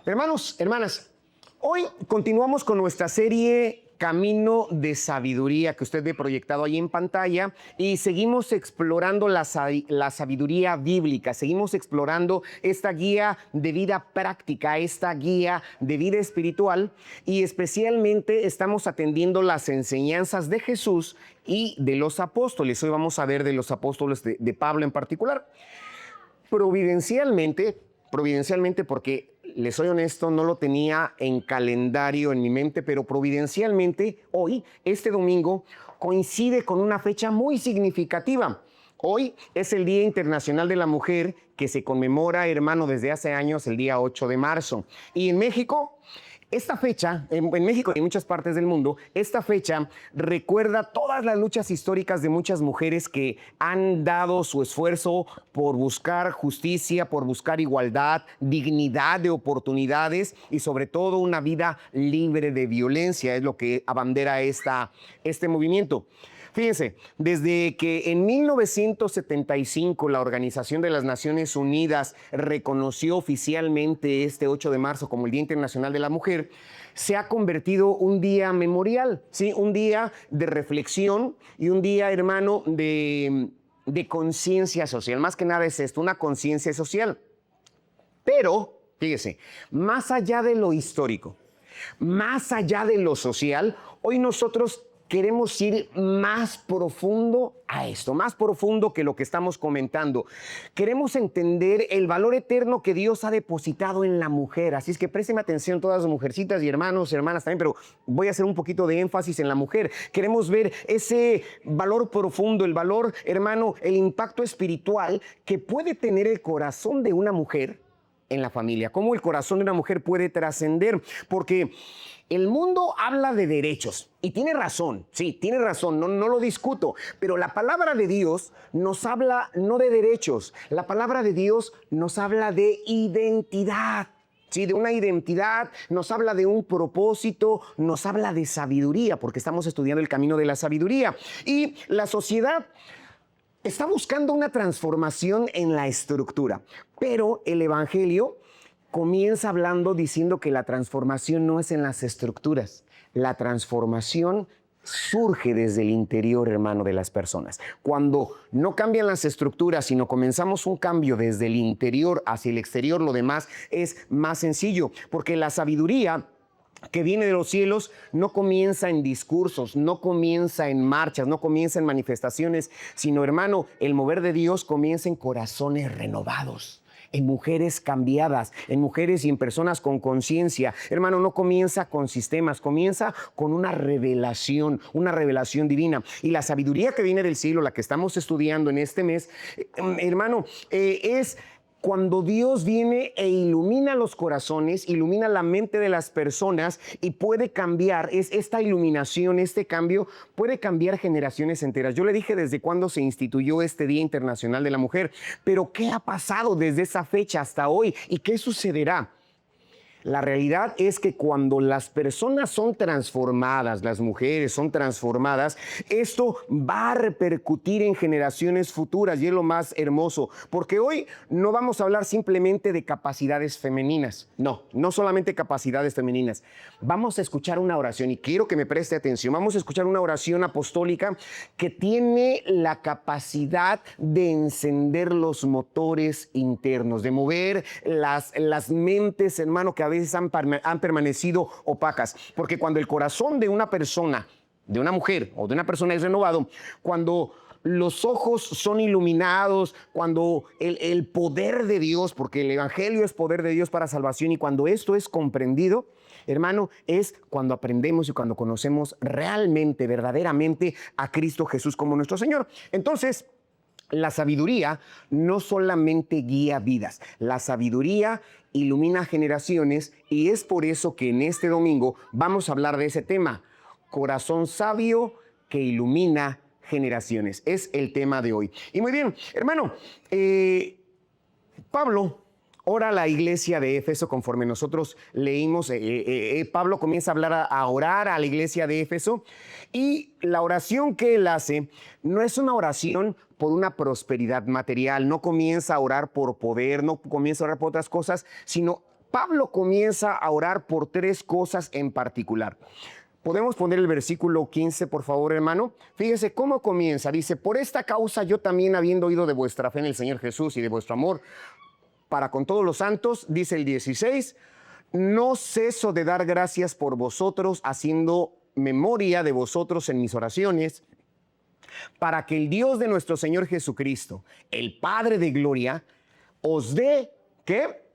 Hermanos, hermanas, hoy continuamos con nuestra serie Camino de Sabiduría que usted ve proyectado ahí en pantalla y seguimos explorando la sabiduría bíblica, seguimos explorando esta guía de vida práctica, esta guía de vida espiritual y especialmente estamos atendiendo las enseñanzas de Jesús y de los apóstoles. Hoy vamos a ver de los apóstoles de Pablo en particular. Providencialmente porque les soy honesto, no lo tenía en calendario en mi mente, pero providencialmente hoy, este domingo, coincide con una fecha muy significativa. Hoy es el Día Internacional de la Mujer que se conmemora, hermano, desde hace años, el día 8 de marzo. Y en México, esta fecha, en México y en muchas partes del mundo, esta fecha recuerda todas las luchas históricas de muchas mujeres que han dado su esfuerzo por buscar justicia, por buscar igualdad, dignidad de oportunidades y sobre todo una vida libre de violencia. Es lo que abandera este movimiento. Fíjense, desde que en 1975 la Organización de las Naciones Unidas reconoció oficialmente este 8 de marzo como el Día Internacional de la Mujer, se ha convertido un día memorial, ¿sí? Un día de reflexión y un día, hermano, de conciencia social. Más que nada es esto, una conciencia social. Pero, fíjese, más allá de lo histórico, más allá de lo social, hoy nosotros queremos ir más profundo a esto, más profundo que lo que estamos comentando. Queremos entender el valor eterno que Dios ha depositado en la mujer. Así es que présteme atención todas las mujercitas y hermanos, hermanas también, pero voy a hacer un poquito de énfasis en la mujer. Queremos ver ese valor profundo, el valor, hermano, el impacto espiritual que puede tener el corazón de una mujer en la familia. Cómo el corazón de una mujer puede trascender, porque el mundo habla de derechos y tiene razón, sí, tiene razón, no lo discuto, pero la palabra de Dios nos habla no de derechos, la palabra de Dios nos habla de identidad. Sí, de una identidad, nos habla de un propósito, nos habla de sabiduría, porque estamos estudiando el camino de la sabiduría. Y la sociedad está buscando una transformación en la estructura, pero el Evangelio comienza hablando diciendo que la transformación no es en las estructuras, la transformación surge desde el interior, hermano, de las personas. Cuando no cambian las estructuras, sino comenzamos un cambio desde el interior hacia el exterior, lo demás es más sencillo, porque la sabiduría que viene de los cielos no comienza en discursos, no comienza en marchas, no comienza en manifestaciones, sino, hermano, el mover de Dios comienza en corazones renovados, en mujeres cambiadas, en mujeres y en personas con conciencia. Hermano, no comienza con sistemas, comienza con una revelación divina. Y la sabiduría que viene del cielo, la que estamos estudiando en este mes, hermano, es cuando Dios viene e ilumina los corazones, ilumina la mente de las personas y puede cambiar, esta iluminación, este cambio puede cambiar generaciones enteras. Yo le dije desde cuándo se instituyó este Día Internacional de la Mujer, pero ¿qué ha pasado desde esa fecha hasta hoy y qué sucederá? La realidad es que cuando las personas son transformadas, las mujeres son transformadas, esto va a repercutir en generaciones futuras y es lo más hermoso, porque hoy no vamos a hablar simplemente de capacidades femeninas, no solamente capacidades femeninas. Vamos a escuchar una oración y quiero que me preste atención. Vamos a escuchar una oración apostólica que tiene la capacidad de encender los motores internos, de mover las mentes, hermano, que a veces han permanecido opacas. Porque cuando el corazón de una persona, de una mujer o de una persona es renovado, cuando los ojos son iluminados, cuando el poder de Dios, porque el Evangelio es poder de Dios para salvación, y cuando esto es comprendido, hermano, es cuando aprendemos y cuando conocemos realmente, verdaderamente a Cristo Jesús como nuestro Señor. Entonces, la sabiduría no solamente guía vidas, la sabiduría ilumina generaciones y es por eso que en este domingo vamos a hablar de ese tema, corazón sabio que ilumina generaciones. Es el tema de hoy. Y muy bien, hermano, Pablo ora a la iglesia de Éfeso conforme nosotros leímos. Pablo comienza a hablar, a orar a la iglesia de Éfeso y la oración que él hace no es una oración por una prosperidad material, no comienza a orar por poder, no comienza a orar por otras cosas, sino Pablo comienza a orar por tres cosas en particular. ¿Podemos poner el versículo 15, por favor, hermano? Fíjese cómo comienza. Dice, por esta causa yo también, habiendo oído de vuestra fe en el Señor Jesús y de vuestro amor para con todos los santos, dice el 16, no ceso de dar gracias por vosotros, haciendo memoria de vosotros en mis oraciones, para que el Dios de nuestro Señor Jesucristo, el Padre de gloria, os dé, ¿qué?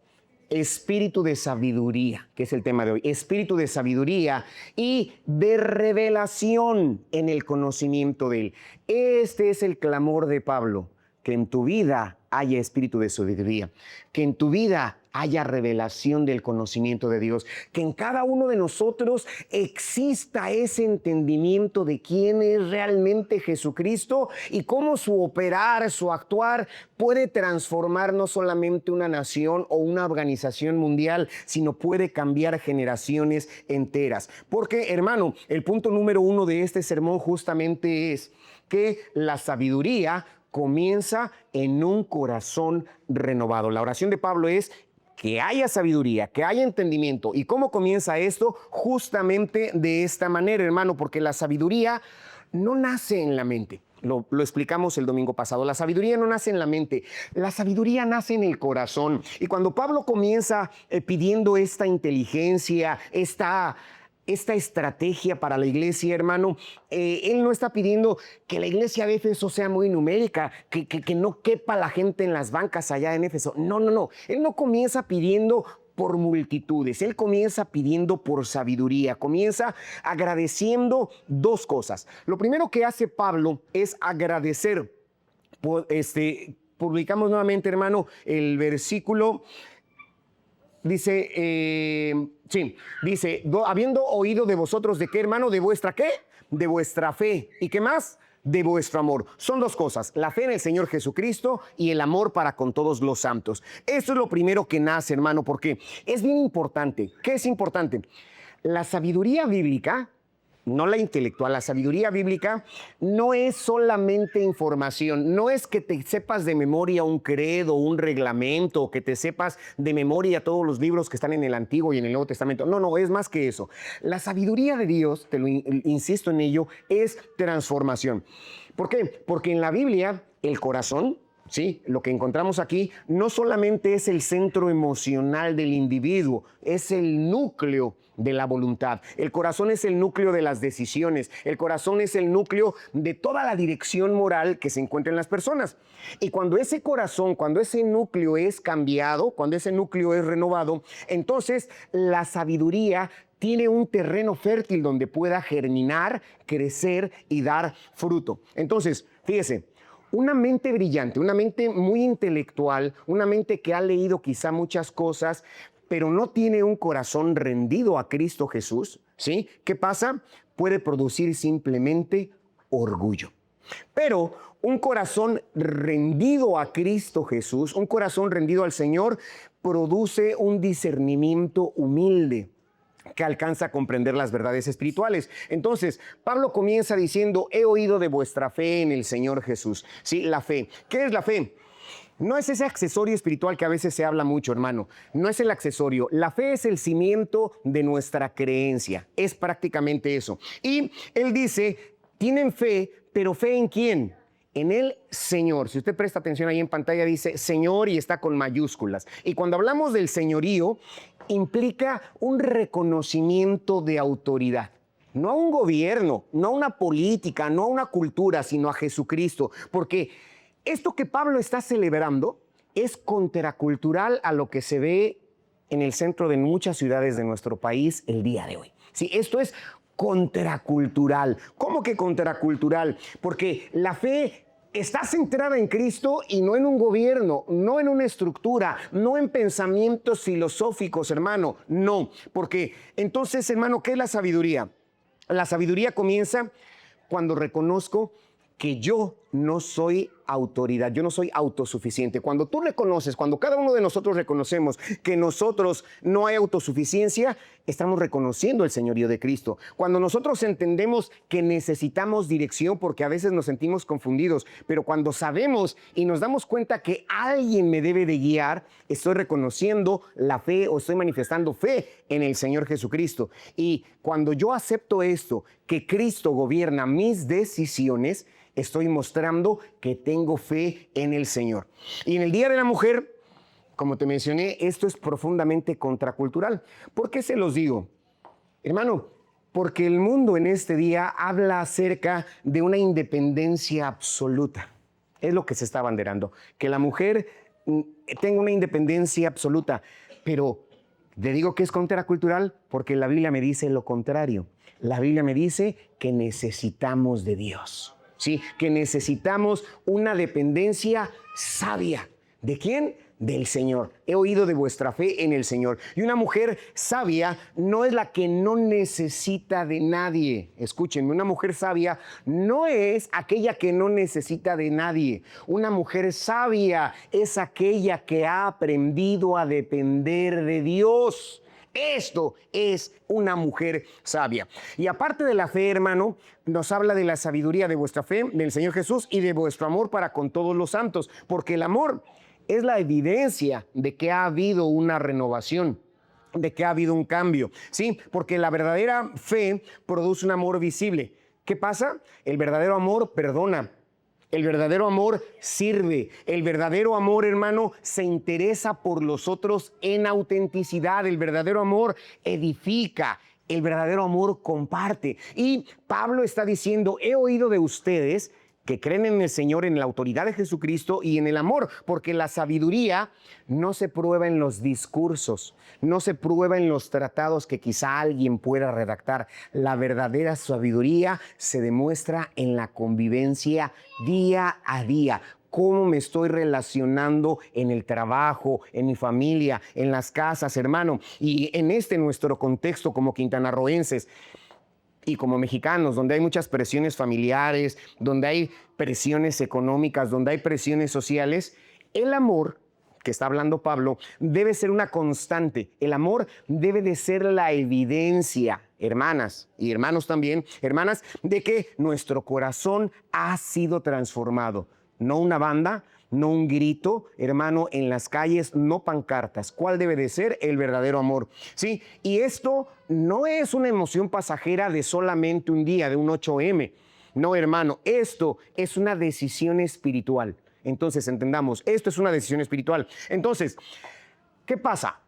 Espíritu de sabiduría, que es el tema de hoy, espíritu de sabiduría y de revelación en el conocimiento de Él. Este es el clamor de Pablo, que en tu vida haya espíritu de sabiduría, que en tu vida haya revelación del conocimiento de Dios, que en cada uno de nosotros exista ese entendimiento de quién es realmente Jesucristo y cómo su operar, su actuar puede transformar no solamente una nación o una organización mundial, sino puede cambiar generaciones enteras. Porque, hermano, el punto número 1 de este sermón justamente es que la sabiduría comienza en un corazón renovado. La oración de Pablo es que haya sabiduría, que haya entendimiento. ¿Y cómo comienza esto? Justamente de esta manera, hermano, porque la sabiduría no nace en la mente. Lo explicamos el domingo pasado. La sabiduría no nace en la mente, la sabiduría nace en el corazón. Y cuando Pablo comienza pidiendo esta inteligencia, esta estrategia para la iglesia, hermano, él no está pidiendo que la iglesia de Éfeso sea muy numérica, que no quepa la gente en las bancas allá en Éfeso. No. Él no comienza pidiendo por multitudes, él comienza pidiendo por sabiduría, comienza agradeciendo dos cosas. Lo primero que hace Pablo es agradecer. Publicamos nuevamente, hermano, el versículo. Dice, habiendo oído de vosotros, ¿de qué, hermano? ¿De vuestra qué? De vuestra fe. ¿Y qué más? De vuestro amor. Son dos cosas, la fe en el Señor Jesucristo y el amor para con todos los santos. Esto es lo primero que nace, hermano, porque es bien importante. ¿Qué es importante? La sabiduría bíblica, no la intelectual, la sabiduría bíblica no es solamente información, no es que te sepas de memoria un credo, un reglamento, que te sepas de memoria todos los libros que están en el Antiguo y en el Nuevo Testamento. No, es más que eso. La sabiduría de Dios, te lo insisto en ello, es transformación. ¿Por qué? Porque en la Biblia el corazón, sí, lo que encontramos aquí no solamente es el centro emocional del individuo, es el núcleo de la voluntad. El corazón es el núcleo de las decisiones. El corazón es el núcleo de toda la dirección moral que se encuentra en las personas. Y cuando ese corazón, cuando ese núcleo es cambiado, cuando ese núcleo es renovado, entonces la sabiduría tiene un terreno fértil donde pueda germinar, crecer y dar fruto. Entonces, fíjese, una mente brillante, una mente muy intelectual, una mente que ha leído quizá muchas cosas, pero no tiene un corazón rendido a Cristo Jesús, ¿sí? ¿Qué pasa? Puede producir simplemente orgullo. Pero un corazón rendido a Cristo Jesús, un corazón rendido al Señor, produce un discernimiento humilde que alcanza a comprender las verdades espirituales. Entonces, Pablo comienza diciendo, he oído de vuestra fe en el Señor Jesús. Sí, la fe. ¿Qué es la fe? No es ese accesorio espiritual que a veces se habla mucho, hermano. No es el accesorio. La fe es el cimiento de nuestra creencia. Es prácticamente eso. Y él dice, tienen fe, pero ¿fe en quién? En el Señor. Si usted presta atención ahí en pantalla, dice Señor y está con mayúsculas. Y cuando hablamos del señorío, implica un reconocimiento de autoridad. No a un gobierno, no a una política, no a una cultura, sino a Jesucristo. Porque esto que Pablo está celebrando es contracultural a lo que se ve en el centro de muchas ciudades de nuestro país el día de hoy. Sí, esto es contracultural. ¿Cómo que contracultural? Porque la fe está centrada en Cristo y no en un gobierno, no en una estructura, no en pensamientos filosóficos, hermano. No, porque entonces, hermano, ¿qué es la sabiduría? La sabiduría comienza cuando reconozco que yo no soy autoridad, yo no soy autosuficiente. Cuando tú reconoces, cuando cada uno de nosotros reconocemos que nosotros no hay autosuficiencia, estamos reconociendo el señorío de Cristo. Cuando nosotros entendemos que necesitamos dirección, porque a veces nos sentimos confundidos, pero cuando sabemos y nos damos cuenta que alguien me debe de guiar, estoy reconociendo la fe o estoy manifestando fe en el Señor Jesucristo. Y cuando yo acepto esto, que Cristo gobierna mis decisiones, estoy mostrando que tengo fe en el Señor. Y en el Día de la Mujer, como te mencioné, esto es profundamente contracultural. ¿Por qué se los digo? Hermano, porque el mundo en este día habla acerca de una independencia absoluta. Es lo que se está abanderando, que la mujer tenga una independencia absoluta. Pero te digo que es contracultural porque la Biblia me dice lo contrario. La Biblia me dice que necesitamos de Dios. Sí, que necesitamos una dependencia sabia. ¿De quién? Del Señor. He oído de vuestra fe en el Señor. Y una mujer sabia no es la que no necesita de nadie. Escúchenme, una mujer sabia no es aquella que no necesita de nadie. Una mujer sabia es aquella que ha aprendido a depender de Dios. Esto es una mujer sabia. Y aparte de la fe, hermano, nos habla de la sabiduría de vuestra fe, del Señor Jesús y de vuestro amor para con todos los santos. Porque el amor es la evidencia de que ha habido una renovación, de que ha habido un cambio. Sí, porque la verdadera fe produce un amor visible. ¿Qué pasa? El verdadero amor perdona. El verdadero amor sirve. El verdadero amor, hermano, se interesa por los otros en autenticidad. El verdadero amor edifica. El verdadero amor comparte. Y Pablo está diciendo, he oído de ustedes que creen en el Señor, en la autoridad de Jesucristo y en el amor, porque la sabiduría no se prueba en los discursos, no se prueba en los tratados que quizá alguien pueda redactar. La verdadera sabiduría se demuestra en la convivencia día a día. ¿Cómo me estoy relacionando en el trabajo, en mi familia, en las casas, hermano? Y en nuestro contexto como quintanarroenses y como mexicanos, donde hay muchas presiones familiares, donde hay presiones económicas, donde hay presiones sociales, el amor, que está hablando Pablo, debe ser una constante. El amor debe de ser la evidencia, hermanas y hermanos también, hermanas, de que nuestro corazón ha sido transformado. No una banda, no un grito, hermano, en las calles, no pancartas. ¿Cuál debe de ser? El verdadero amor. Sí, y esto no es una emoción pasajera de solamente un día, de un 8M. No, hermano, esto es una decisión espiritual. Entonces, entendamos, esto es una decisión espiritual. Entonces, ¿qué pasa?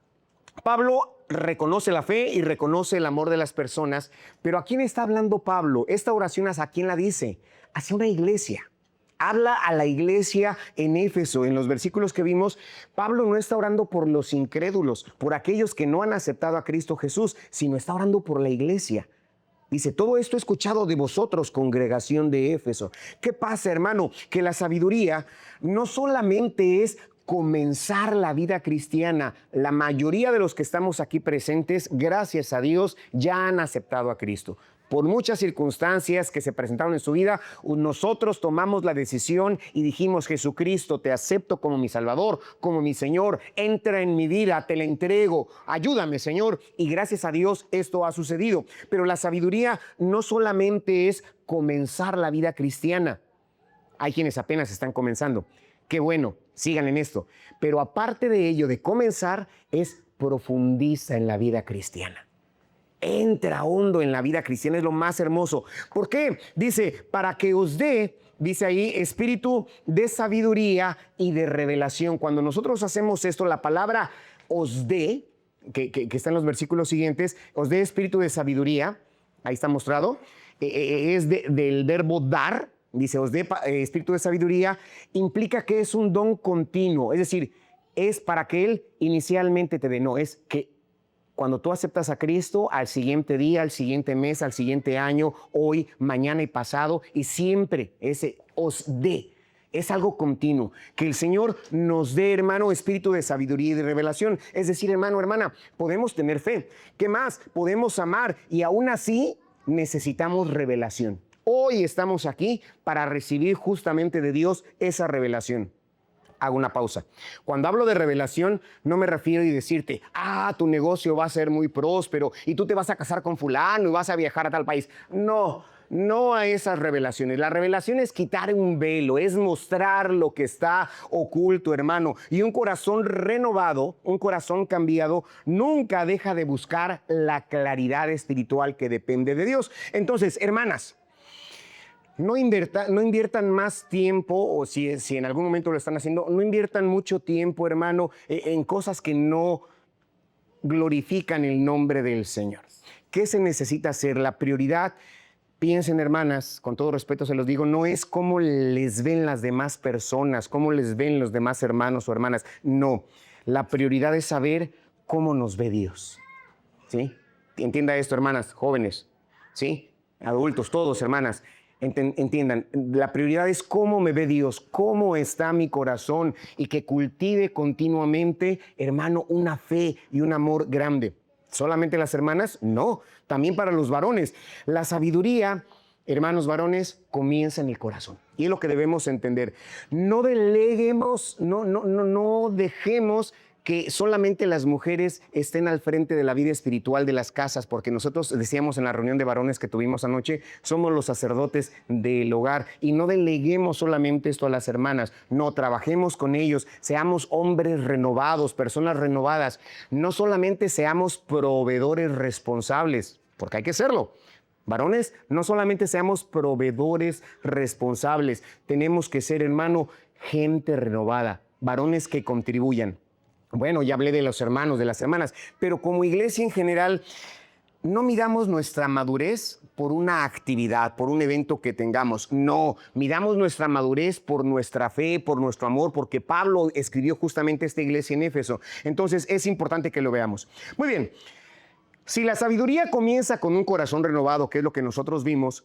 Pablo reconoce la fe y reconoce el amor de las personas, pero ¿a quién está hablando Pablo? Esta oración, ¿a quién la dice? Hacia una iglesia. Habla a la iglesia en Éfeso. En los versículos que vimos, Pablo no está orando por los incrédulos, por aquellos que no han aceptado a Cristo Jesús, sino está orando por la iglesia. Dice, todo esto he escuchado de vosotros, congregación de Éfeso. ¿Qué pasa, hermano? Que la sabiduría no solamente es comenzar la vida cristiana. La mayoría de los que estamos aquí presentes, gracias a Dios, ya han aceptado a Cristo. Por muchas circunstancias que se presentaron en su vida, nosotros tomamos la decisión y dijimos, Jesucristo, te acepto como mi Salvador, como mi Señor, entra en mi vida, te la entrego, ayúdame, Señor. Y gracias a Dios esto ha sucedido. Pero la sabiduría no solamente es comenzar la vida cristiana. Hay quienes apenas están comenzando. Qué bueno, sigan en esto. Pero aparte de ello, de comenzar, es profundiza en la vida cristiana. Entra hondo en la vida cristiana, es lo más hermoso. ¿Por qué? Dice, para que os dé, dice ahí, espíritu de sabiduría y de revelación. Cuando nosotros hacemos esto, la palabra os dé, que está en los versículos siguientes, os dé espíritu de sabiduría, ahí está mostrado, es del verbo dar, dice, os dé espíritu de sabiduría, implica que es un don continuo, es decir, es para que Él inicialmente te dé, no, es que cuando tú aceptas a Cristo, al siguiente día, al siguiente mes, al siguiente año, hoy, mañana y pasado, y siempre ese os dé. Es algo continuo. Que el Señor nos dé, hermano, espíritu de sabiduría y de revelación. Es decir, hermano, hermana, podemos tener fe. ¿Qué más? Podemos amar y aún así necesitamos revelación. Hoy estamos aquí para recibir justamente de Dios esa revelación. Hago una pausa. Cuando hablo de revelación, no me refiero a decirte, tu negocio va a ser muy próspero y tú te vas a casar con fulano y vas a viajar a tal país. No, no a esas revelaciones. La revelación es quitar un velo, es mostrar lo que está oculto, hermano. Y un corazón renovado, un corazón cambiado, nunca deja de buscar la claridad espiritual que depende de Dios. Entonces, hermanas, no inviertan más tiempo, o si en algún momento lo están haciendo, no inviertan mucho tiempo, hermano, en cosas que no glorifican el nombre del Señor. ¿Qué se necesita hacer? La prioridad, piensen, hermanas, con todo respeto se los digo, no es cómo les ven las demás personas, cómo les ven los demás hermanos o hermanas. No, la prioridad es saber cómo nos ve Dios. ¿Sí? Entienda esto, hermanas, jóvenes, ¿sí? Adultos, todos, hermanas. Entiendan, la prioridad es cómo me ve Dios, cómo está mi corazón y que cultive continuamente, hermano, una fe y un amor grande. ¿Solamente las hermanas? No, también para los varones. La sabiduría, hermanos varones, comienza en el corazón. Y es lo que debemos entender. No deleguemos, no dejemos que solamente las mujeres estén al frente de la vida espiritual de las casas, porque nosotros decíamos en la reunión de varones que tuvimos anoche, somos los sacerdotes del hogar y no deleguemos solamente esto a las hermanas, no, trabajemos con ellos, seamos hombres renovados, personas renovadas, no solamente seamos proveedores responsables, porque hay que serlo. Varones, no solamente seamos proveedores responsables, tenemos que ser, hermano, gente renovada, varones que contribuyan. Bueno, ya hablé de los hermanos, de las hermanas, pero como iglesia en general, no midamos nuestra madurez por una actividad, por un evento que tengamos. No, midamos nuestra madurez por nuestra fe, por nuestro amor, porque Pablo escribió justamente esta iglesia en Éfeso. Entonces es importante que lo veamos. Muy bien, si la sabiduría comienza con un corazón renovado, que es lo que nosotros vimos,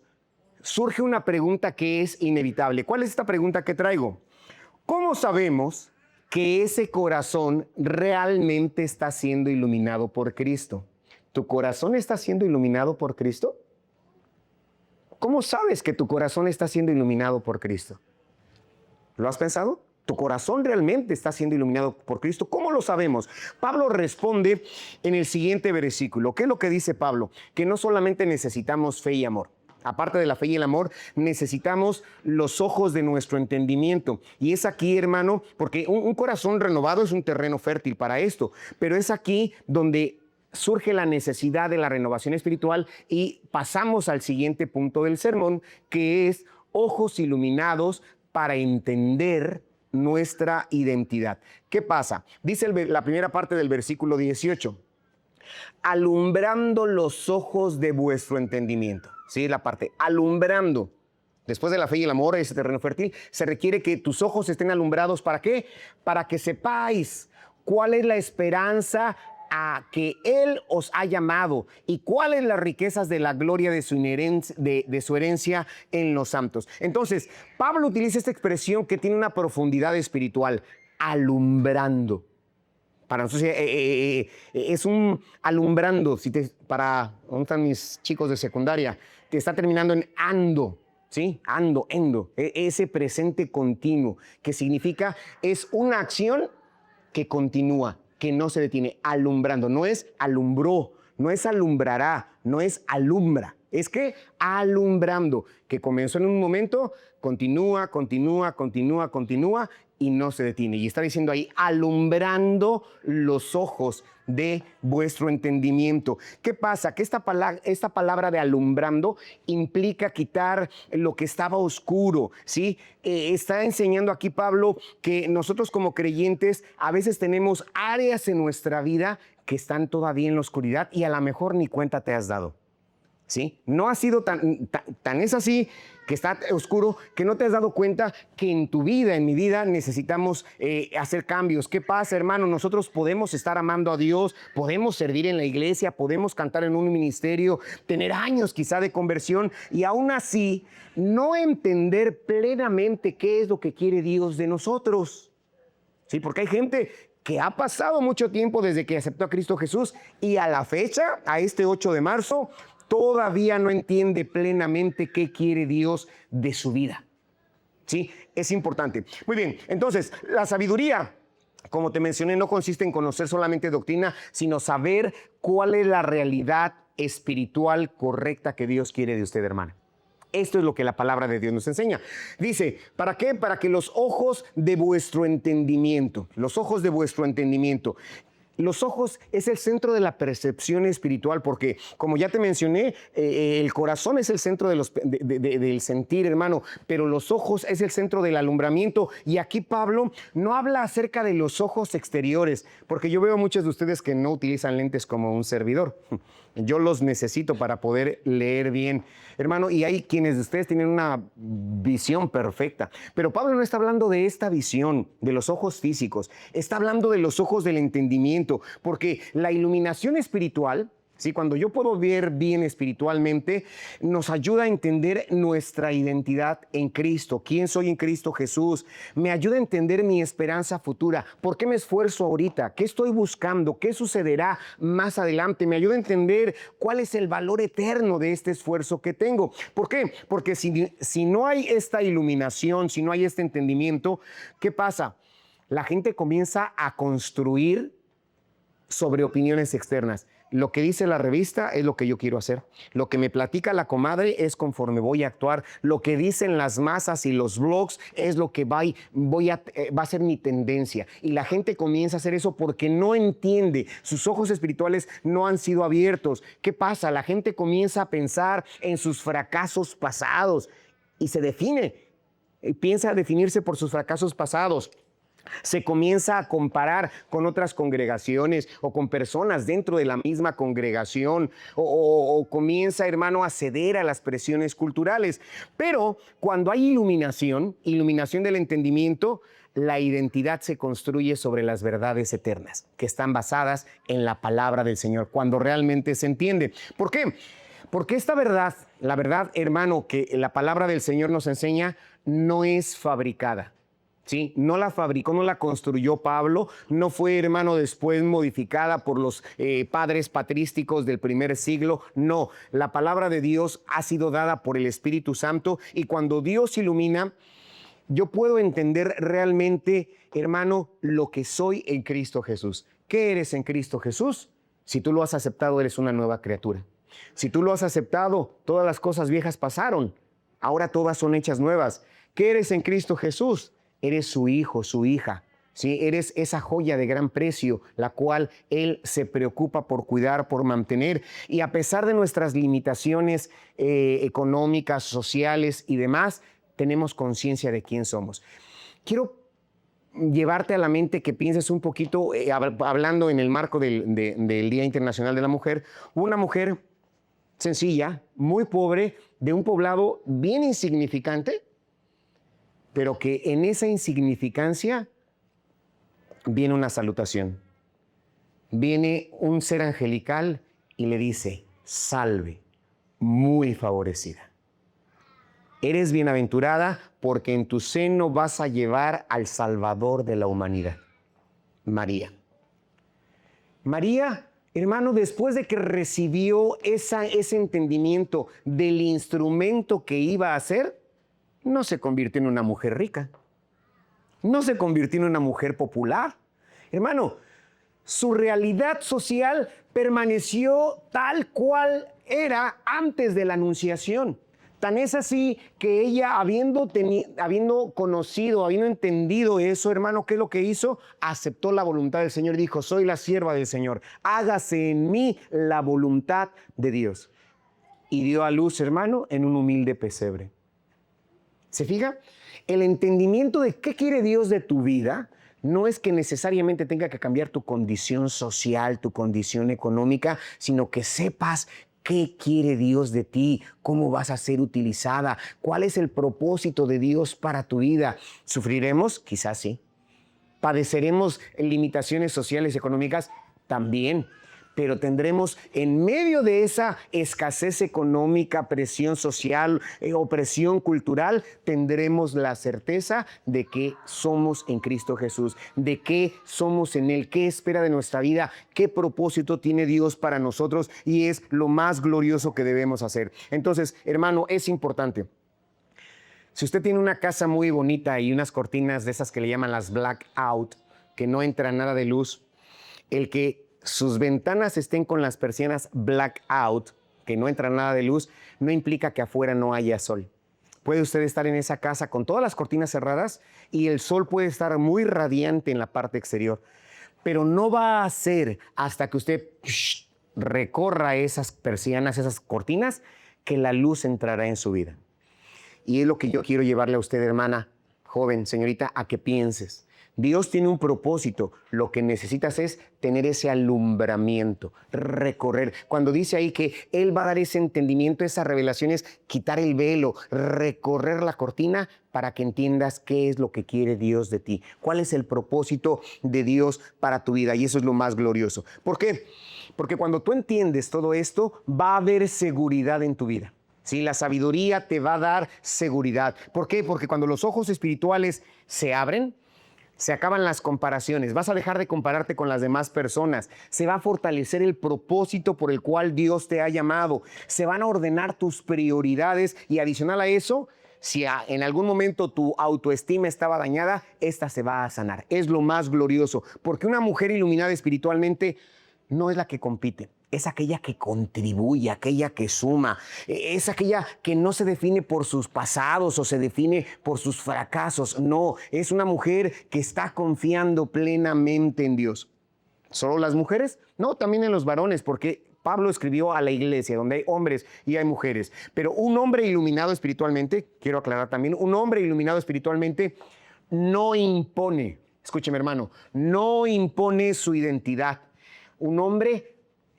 surge una pregunta que es inevitable. ¿Cuál es esta pregunta que traigo? ¿Cómo sabemos que ese corazón realmente está siendo iluminado por Cristo? ¿Tu corazón está siendo iluminado por Cristo? ¿Cómo sabes que tu corazón está siendo iluminado por Cristo? ¿Lo has pensado? ¿Tu corazón realmente está siendo iluminado por Cristo? ¿Cómo lo sabemos? Pablo responde en el siguiente versículo. ¿Qué es lo que dice Pablo? Que no solamente necesitamos fe y amor. Aparte de la fe y el amor, necesitamos los ojos de nuestro entendimiento. Y es aquí, hermano, porque un corazón renovado es un terreno fértil para esto, pero es aquí donde surge la necesidad de la renovación espiritual y pasamos al siguiente punto del sermón, que es ojos iluminados para entender nuestra identidad. ¿Qué pasa? Dice la primera parte del versículo 18. Alumbrando los ojos de vuestro entendimiento. Sí, la parte, alumbrando. Después de la fe y el amor, ese terreno fértil, se requiere que tus ojos estén alumbrados. ¿Para qué? Para que sepáis cuál es la esperanza a que Él os ha llamado y cuáles las riquezas de la gloria de su herencia en los santos. Entonces, Pablo utiliza esta expresión que tiene una profundidad espiritual, alumbrando. Para nosotros es un alumbrando. Para ¿dónde están mis chicos de secundaria? Que está terminando en ando, ¿sí? Ando, endo. Ese presente continuo, que significa es una acción que continúa, que no se detiene. Alumbrando. No es alumbró, no es alumbrará, no es alumbra. Es que alumbrando, que comenzó en un momento, continúa y no se detiene. Y está diciendo ahí, alumbrando los ojos de vuestro entendimiento. ¿Qué pasa? Que esta palabra de alumbrando implica quitar lo que estaba oscuro, ¿sí? Está enseñando aquí Pablo que nosotros como creyentes a veces tenemos áreas en nuestra vida que están todavía en la oscuridad y a lo mejor ni cuenta te has dado. ¿Sí? No ha sido tan es así que está oscuro que no te has dado cuenta que en tu vida, en mi vida, necesitamos hacer cambios. ¿Qué pasa, hermano? Nosotros podemos estar amando a Dios, podemos servir en la iglesia, podemos cantar en un ministerio, tener años quizá de conversión y aún así no entender plenamente qué es lo que quiere Dios de nosotros. Sí, porque hay gente que ha pasado mucho tiempo desde que aceptó a Cristo Jesús y a la fecha, a este 8 de marzo, todavía no entiende plenamente qué quiere Dios de su vida. ¿Sí? Es importante. Muy bien, entonces, la sabiduría, como te mencioné, no consiste en conocer solamente doctrina, sino saber cuál es la realidad espiritual correcta que Dios quiere de usted, hermana. Esto es lo que la palabra de Dios nos enseña. Dice, ¿para qué? Para que los ojos de vuestro entendimiento, los ojos de vuestro entendimiento. Los ojos es el centro de la percepción espiritual porque, como ya te mencioné, el corazón es el centro del sentir, hermano, pero los ojos es el centro del alumbramiento. Y aquí Pablo no habla acerca de los ojos exteriores, porque yo veo a muchos de ustedes que no utilizan lentes como un servidor. Yo los necesito para poder leer bien, hermano, y hay quienes de ustedes tienen una visión perfecta. Pero Pablo no está hablando de esta visión, de los ojos físicos, está hablando de los ojos del entendimiento, porque la iluminación espiritual, ¿sí? Cuando yo puedo ver bien espiritualmente, nos ayuda a entender nuestra identidad en Cristo. ¿Quién soy en Cristo Jesús? Me ayuda a entender mi esperanza futura. ¿Por qué me esfuerzo ahorita? ¿Qué estoy buscando? ¿Qué sucederá más adelante? Me ayuda a entender cuál es el valor eterno de este esfuerzo que tengo. ¿Por qué? Porque si no hay esta iluminación, si no hay este entendimiento, ¿qué pasa? La gente comienza a construir sobre opiniones externas. Lo que dice la revista es lo que yo quiero hacer. Lo que me platica la comadre es conforme voy a actuar. Lo que dicen las masas y los blogs es lo que va a ser mi tendencia. Y la gente comienza a hacer eso porque no entiende. Sus ojos espirituales no han sido abiertos. ¿Qué pasa? La gente comienza a pensar en sus fracasos pasados y se define. Piensa definirse por sus fracasos pasados. Se comienza a comparar con otras congregaciones o con personas dentro de la misma congregación o comienza, hermano, a ceder a las presiones culturales. Pero cuando hay iluminación del entendimiento, la identidad se construye sobre las verdades eternas que están basadas en la palabra del Señor, cuando realmente se entiende. ¿Por qué? Porque esta verdad, la verdad, hermano, que la palabra del Señor nos enseña, no es fabricada. ¿Sí? No la fabricó, no la construyó Pablo, no fue, hermano, después modificada por los padres patrísticos del primer siglo. No, la palabra de Dios ha sido dada por el Espíritu Santo y cuando Dios ilumina, yo puedo entender realmente, hermano, lo que soy en Cristo Jesús. ¿Qué eres en Cristo Jesús? Si tú lo has aceptado, eres una nueva criatura. Si tú lo has aceptado, todas las cosas viejas pasaron, ahora todas son hechas nuevas. ¿Qué eres en Cristo Jesús? Eres su hijo, su hija, ¿sí? Eres esa joya de gran precio, la cual Él se preocupa por cuidar, por mantener. Y a pesar de nuestras limitaciones económicas, sociales y demás, tenemos conciencia de quién somos. Quiero llevarte a la mente que pienses un poquito, hablando en el marco del Día Internacional de la Mujer, una mujer sencilla, muy pobre, de un poblado bien insignificante, pero que en esa insignificancia viene una salutación. Viene un ser angelical y le dice, salve, muy favorecida. Eres bienaventurada porque en tu seno vas a llevar al Salvador de la humanidad. María. María, hermano, después de que recibió ese entendimiento del instrumento que iba a hacer, no se convirtió en una mujer rica, no se convirtió en una mujer popular. Hermano, su realidad social permaneció tal cual era antes de la anunciación. Tan es así que ella, habiendo conocido, habiendo entendido eso, hermano, ¿qué es lo que hizo? Aceptó la voluntad del Señor y dijo, soy la sierva del Señor, hágase en mí la voluntad de Dios. Y dio a luz, hermano, en un humilde pesebre. ¿Se fija? El entendimiento de qué quiere Dios de tu vida no es que necesariamente tenga que cambiar tu condición social, tu condición económica, sino que sepas qué quiere Dios de ti, cómo vas a ser utilizada, cuál es el propósito de Dios para tu vida. ¿Sufriremos? Quizás sí. ¿Padeceremos limitaciones sociales y económicas? También. pero tendremos en medio de esa escasez económica, presión social, opresión cultural, tendremos la certeza de que somos en Cristo Jesús, de que somos en Él, qué espera de nuestra vida, qué propósito tiene Dios para nosotros, y es lo más glorioso que debemos hacer. Entonces, hermano, es importante. Si usted tiene una casa muy bonita y unas cortinas de esas que le llaman las blackout, que no entra nada de luz, el que sus ventanas estén con las persianas blackout, que no entra nada de luz, no implica que afuera no haya sol. Puede usted estar en esa casa con todas las cortinas cerradas y el sol puede estar muy radiante en la parte exterior, pero no va a ser hasta que usted recorra esas persianas, esas cortinas, que la luz entrará en su vida. Y es lo que yo quiero llevarle a usted, hermana, joven, señorita, a que pienses. Dios tiene un propósito. Lo que necesitas es tener ese alumbramiento, recorrer. Cuando dice ahí que Él va a dar ese entendimiento, esa revelación, es quitar el velo, recorrer la cortina para que entiendas qué es lo que quiere Dios de ti. ¿Cuál es el propósito de Dios para tu vida? Y eso es lo más glorioso. ¿Por qué? Porque cuando tú entiendes todo esto, va a haber seguridad en tu vida. Sí, la sabiduría te va a dar seguridad. ¿Por qué? Porque cuando los ojos espirituales se abren, se acaban las comparaciones. Vas a dejar de compararte con las demás personas. Se va a fortalecer el propósito por el cual Dios te ha llamado. Se van a ordenar tus prioridades y, adicional a eso, si en algún momento tu autoestima estaba dañada, esta se va a sanar. Es lo más glorioso, porque una mujer iluminada espiritualmente no es la que compite. Es aquella que contribuye, aquella que suma, es aquella que no se define por sus pasados o se define por sus fracasos. No, es una mujer que está confiando plenamente en Dios. ¿Solo las mujeres? No, también en los varones, porque Pablo escribió a la iglesia donde hay hombres y hay mujeres. Pero un hombre iluminado espiritualmente, quiero aclarar también, un hombre iluminado espiritualmente no impone, escúcheme hermano, no impone su identidad. Un hombre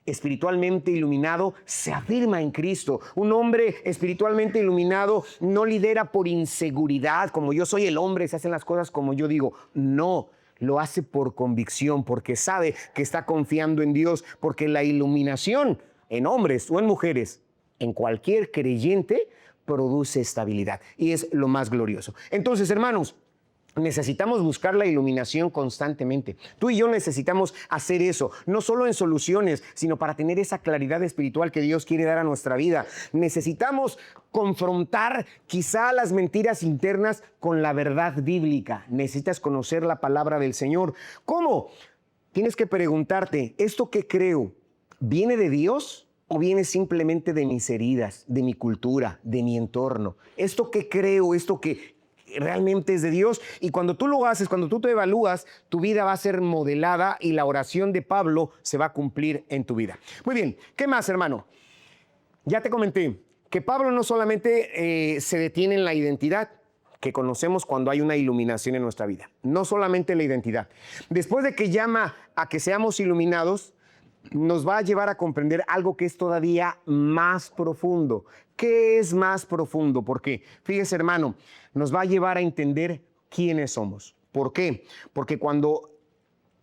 espiritualmente iluminado se afirma en Cristo. Un hombre espiritualmente iluminado no lidera por inseguridad, como yo soy el hombre, se hacen las cosas como yo digo. No, lo hace por convicción, porque sabe que está confiando en Dios, porque la iluminación en hombres o en mujeres, en cualquier creyente, produce estabilidad y es lo más glorioso. Entonces, hermanos, necesitamos buscar la iluminación constantemente. Tú y yo necesitamos hacer eso, no solo en soluciones, sino para tener esa claridad espiritual que Dios quiere dar a nuestra vida. Necesitamos confrontar quizá las mentiras internas con la verdad bíblica. Necesitas conocer la palabra del Señor. ¿Cómo? Tienes que preguntarte, ¿esto que creo viene de Dios o viene simplemente de mis heridas, de mi cultura, de mi entorno? ¿Esto que creo, esto que realmente es de Dios? Y cuando tú lo haces, cuando tú te evalúas, tu vida va a ser modelada y la oración de Pablo se va a cumplir en tu vida. Muy bien, ¿qué más, hermano? Ya te comenté que Pablo no solamente se detiene en la identidad que conocemos cuando hay una iluminación en nuestra vida, no solamente la identidad. Después de que llama a que seamos iluminados, nos va a llevar a comprender algo que es todavía más profundo. ¿Qué es más profundo? Porque, fíjese, hermano, nos va a llevar a entender quiénes somos. ¿Por qué? Porque cuando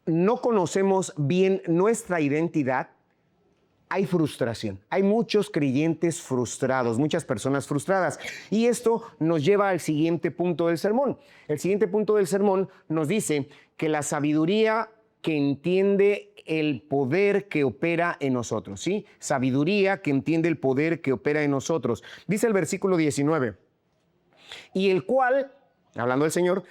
no conocemos bien nuestra identidad, hay frustración. Hay muchos creyentes frustrados, muchas personas frustradas. Y esto nos lleva al siguiente punto del sermón. El siguiente punto del sermón nos dice que la sabiduría que entiende el poder que opera en nosotros, ¿sí? Sabiduría que entiende el poder que opera en nosotros. Dice el versículo 19, y el cual, hablando del Señor,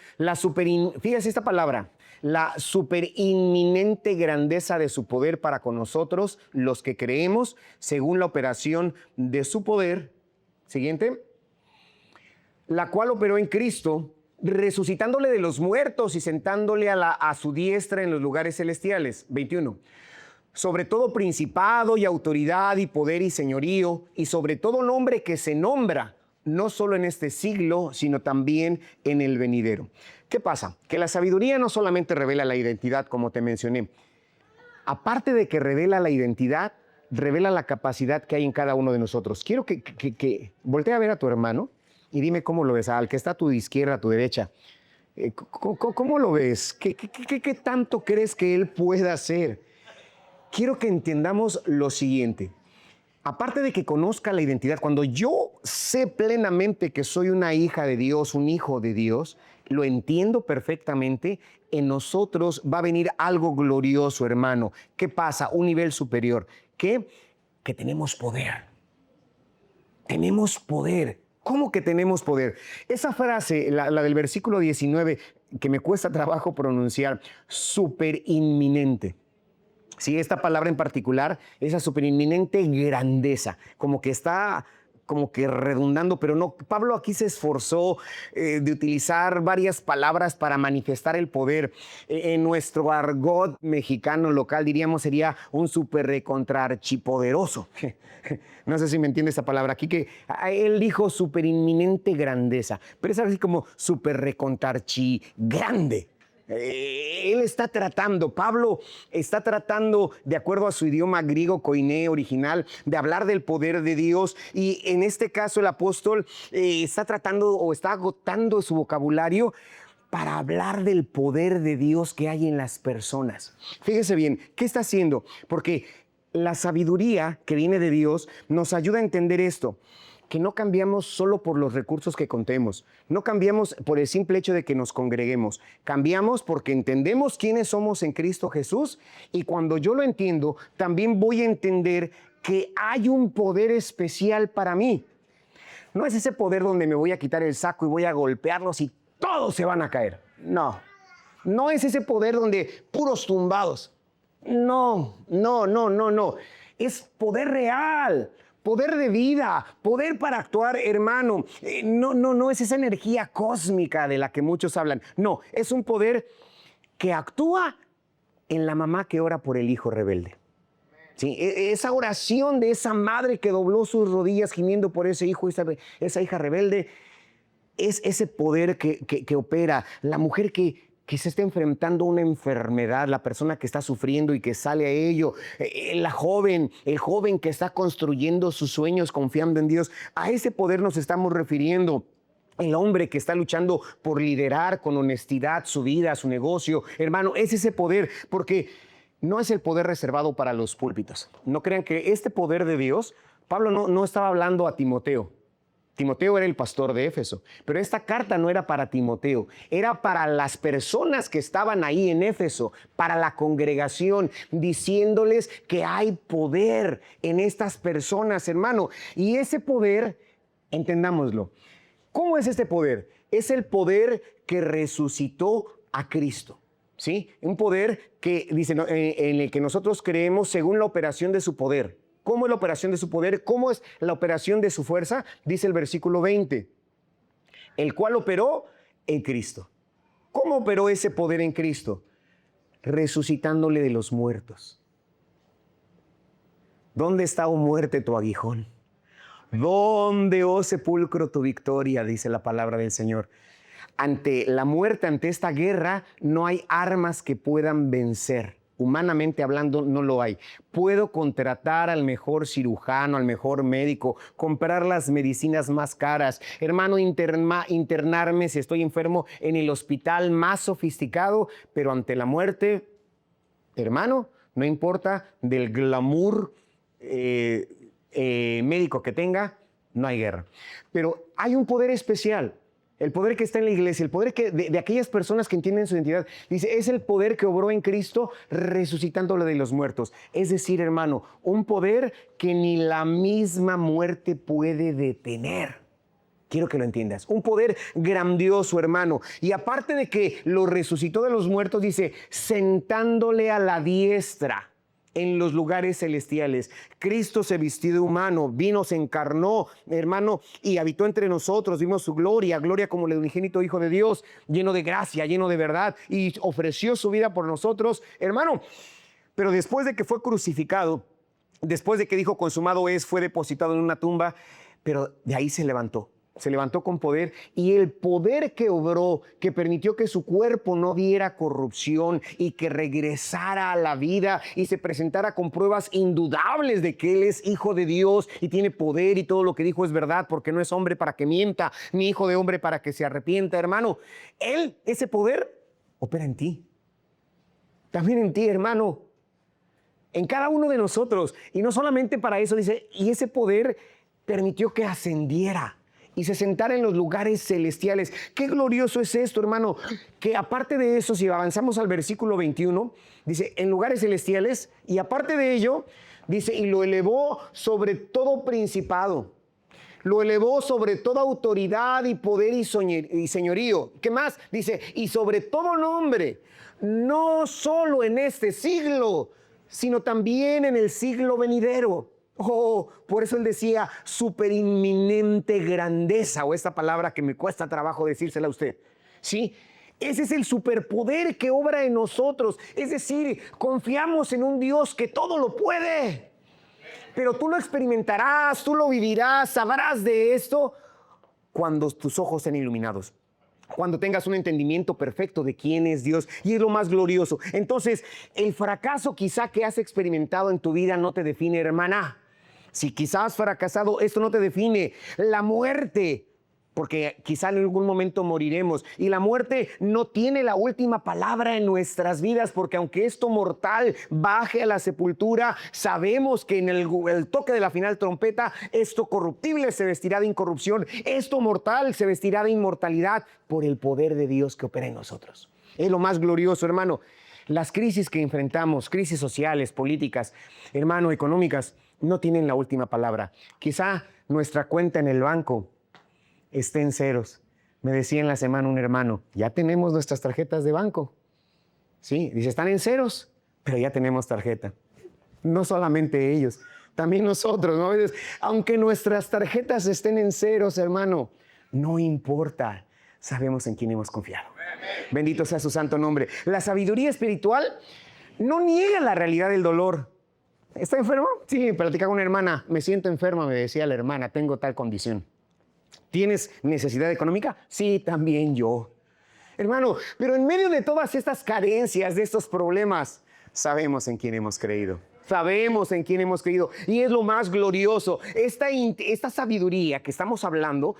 fíjese esta palabra, la superinminente grandeza de su poder para con nosotros, los que creemos, según la operación de su poder, siguiente, la cual operó en Cristo, resucitándole de los muertos y sentándole a su diestra en los lugares celestiales. 21. Sobre todo principado y autoridad y poder y señorío, y sobre todo nombre que se nombra, no solo en este siglo, sino también en el venidero. ¿Qué pasa? Que la sabiduría no solamente revela la identidad, como te mencioné. Aparte de que revela la identidad, revela la capacidad que hay en cada uno de nosotros. Quiero que voltee a ver a tu hermano y dime cómo lo ves, al que está a tu izquierda, a tu derecha. ¿Cómo lo ves? ¿Qué tanto crees que él pueda hacer? quiero que entendamos lo siguiente. Aparte de que conozca la identidad, cuando yo sé plenamente que soy una hija de Dios, un hijo de Dios, lo entiendo perfectamente, en nosotros va a venir algo glorioso, hermano. ¿Qué pasa? Un nivel superior. ¿Qué? Que tenemos poder. Tenemos poder. ¿Cómo que tenemos poder? Esa frase, la del versículo 19, que me cuesta trabajo pronunciar, súper inminente. Sí, esta palabra en particular, esa superinminente grandeza, como que está como que redundando, pero no. Pablo aquí se esforzó de utilizar varias palabras para manifestar el poder. En nuestro argot mexicano local diríamos sería un super recontrarchipoderoso. No sé si me entiende esa palabra aquí, que él dijo superinminente grandeza, pero es así como super recontrarchi grande. Él está tratando, Pablo está tratando, de acuerdo a su idioma griego koiné original, de hablar del poder de Dios, y en este caso el apóstol está tratando o está agotando su vocabulario para hablar del poder de Dios que hay en las personas. Fíjese bien, ¿qué está haciendo? Porque la sabiduría que viene de Dios nos ayuda a entender esto, que no cambiamos solo por los recursos que contemos, no cambiamos por el simple hecho de que nos congreguemos, cambiamos porque entendemos quiénes somos en Cristo Jesús, y cuando yo lo entiendo, también voy a entender que hay un poder especial para mí. No es ese poder donde me voy a quitar el saco y voy a golpearlos y todos se van a caer. No, no es ese poder donde puros tumbados. No. Es poder real. Poder de vida, poder para actuar, hermano. No es esa energía cósmica de la que muchos hablan. No, es un poder que actúa en la mamá que ora por el hijo rebelde. Sí, esa oración de esa madre que dobló sus rodillas gimiendo por ese hijo, esa hija rebelde, es ese poder que opera. La mujer que se está enfrentando a una enfermedad, la persona que está sufriendo y que sale a ello, el joven que está construyendo sus sueños confiando en Dios, a ese poder nos estamos refiriendo. El hombre que está luchando por liderar con honestidad su vida, su negocio, hermano, es ese poder, porque no es el poder reservado para los púlpitos. No crean que este poder de Dios, Pablo no estaba hablando a Timoteo. Timoteo era el pastor de Éfeso, pero esta carta no era para Timoteo, era para las personas que estaban ahí en Éfeso, para la congregación, diciéndoles que hay poder en estas personas, hermano. Y ese poder, entendámoslo, ¿cómo es este poder? Es el poder que resucitó a Cristo. ¿Sí? Un poder que dice, en el que nosotros creemos según la operación de su poder. ¿Cómo es la operación de su poder? ¿Cómo es la operación de su fuerza? Dice el versículo 20, el cual operó en Cristo. ¿Cómo operó ese poder en Cristo? Resucitándole de los muertos. ¿Dónde está, oh muerte, tu aguijón? ¿Dónde, oh sepulcro, tu victoria? Dice la palabra del Señor. Ante la muerte, ante esta guerra, no hay armas que puedan vencer. Humanamente hablando, no lo hay. Puedo contratar al mejor cirujano, al mejor médico, comprar las medicinas más caras. Hermano, internarme si estoy enfermo en el hospital más sofisticado, pero ante la muerte, hermano, no importa del glamour médico que tenga, no hay guerra. Pero hay un poder especial. El poder que está en la iglesia, el poder de aquellas personas que entienden su identidad. Dice, es el poder que obró en Cristo resucitándole de los muertos. Es decir, hermano, un poder que ni la misma muerte puede detener. Quiero que lo entiendas. Un poder grandioso, hermano. Y aparte de que lo resucitó de los muertos, dice, sentándole a la diestra en los lugares celestiales. Cristo se vistió de humano, vino, se encarnó, hermano, y habitó entre nosotros. Vimos su gloria como el unigénito Hijo de Dios, lleno de gracia, lleno de verdad, y ofreció su vida por nosotros, hermano. Pero después de que fue crucificado, después de que dijo consumado es, fue depositado en una tumba, pero de ahí se levantó con poder, y el poder que obró, que permitió que su cuerpo no diera corrupción y que regresara a la vida y se presentara con pruebas indudables de que Él es Hijo de Dios y tiene poder y todo lo que dijo es verdad, porque no es hombre para que mienta, ni hijo de hombre para que se arrepienta, hermano. Él, ese poder, opera en ti. También en ti, hermano. en cada uno de nosotros. Y no solamente para eso, dice, y ese poder permitió que ascendiera y se sentara en los lugares celestiales. Qué glorioso es esto, hermano, que aparte de eso, si avanzamos al versículo 21, dice, en lugares celestiales, y aparte de ello, dice, y lo elevó sobre todo principado. Lo elevó sobre toda autoridad y poder y señorío. ¿Qué más? Dice, y sobre todo nombre, no solo en este siglo, sino también en el siglo venidero. Oh, por eso él decía superinminente grandeza, o esta palabra que me cuesta trabajo decírsela a usted. ¿Sí? Ese es el superpoder que obra en nosotros. Es decir, confiamos en un Dios que todo lo puede. Pero tú lo experimentarás, tú lo vivirás, sabrás de esto cuando tus ojos sean iluminados, cuando tengas un entendimiento perfecto de quién es Dios, y es lo más glorioso. Entonces, el fracaso quizá que has experimentado en tu vida no te define, hermana. Si quizás has fracasado, esto no te define. La muerte, porque quizá en algún momento moriremos, y la muerte no tiene la última palabra en nuestras vidas, porque aunque esto mortal baje a la sepultura, sabemos que en el toque de la final trompeta, esto corruptible se vestirá de incorrupción, esto mortal se vestirá de inmortalidad por el poder de Dios que opera en nosotros. Es lo más glorioso, hermano. Las crisis que enfrentamos, crisis sociales, políticas, hermano, económicas, no tienen la última palabra. Quizá nuestra cuenta en el banco esté en ceros. Me decía en la semana un hermano, ya tenemos nuestras tarjetas de banco. Sí, dice, están en ceros, pero ya tenemos tarjeta. No solamente ellos, también nosotros, ¿no? Aunque nuestras tarjetas estén en ceros, hermano, no importa. Sabemos en quién hemos confiado. Bendito sea su santo nombre. La sabiduría espiritual no niega la realidad del dolor. ¿Está enfermo? Sí, platicaba con una hermana. Me siento enferma, me decía la hermana, tengo tal condición. ¿Tienes necesidad económica? Sí, también yo. Hermano, pero en medio de todas estas carencias, de estos problemas, sabemos en quién hemos creído. Sabemos en quién hemos creído. Y es lo más glorioso. Esta sabiduría que estamos hablando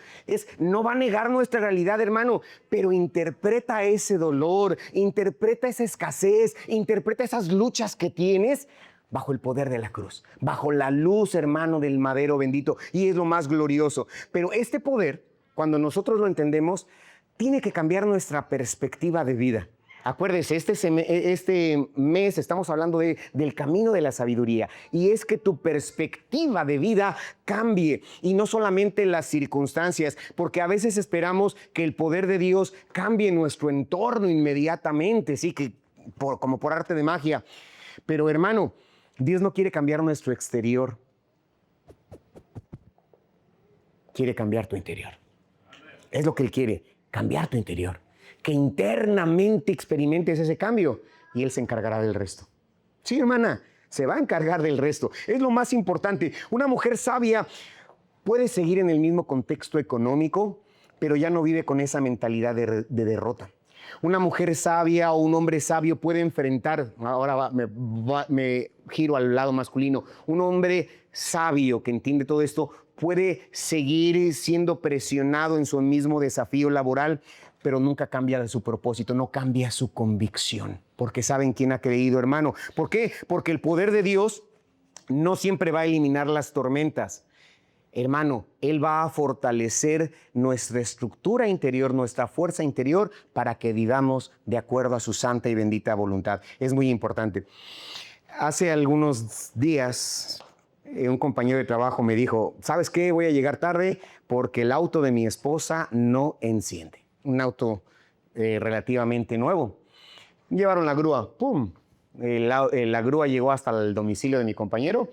no va a negar nuestra realidad, hermano, pero interpreta ese dolor, interpreta esa escasez, interpreta esas luchas que tienes bajo el poder de la cruz, bajo la luz, hermano, del madero bendito. Y es lo más glorioso. Pero este poder, cuando nosotros lo entendemos, tiene que cambiar nuestra perspectiva de vida. Acuérdese, este mes estamos hablando del camino de la sabiduría, y es que tu perspectiva de vida cambie, y no solamente las circunstancias, porque a veces esperamos que el poder de Dios cambie nuestro entorno inmediatamente, sí, como por arte de magia. Pero hermano, Dios no quiere cambiar nuestro exterior, quiere cambiar tu interior. Es lo que Él quiere, cambiar tu interior. Que internamente experimentes ese cambio y Él se encargará del resto. Sí, hermana, se va a encargar del resto. Es lo más importante. Una mujer sabia puede seguir en el mismo contexto económico, pero ya no vive con esa mentalidad de derrota. Una mujer sabia o un hombre sabio puede enfrentar, ahora me giro al lado masculino, un hombre sabio que entiende todo esto puede seguir siendo presionado en su mismo desafío laboral, pero nunca cambia de su propósito, no cambia su convicción, porque saben quién ha creído, hermano. ¿Por qué? Porque el poder de Dios no siempre va a eliminar las tormentas. Hermano, Él va a fortalecer nuestra estructura interior, nuestra fuerza interior, para que vivamos de acuerdo a su santa y bendita voluntad. Es muy importante. Hace algunos días, un compañero de trabajo me dijo, ¿sabes qué? Voy a llegar tarde porque el auto de mi esposa no enciende. Un auto relativamente nuevo. Llevaron la grúa, ¡pum! La grúa llegó hasta el domicilio de mi compañero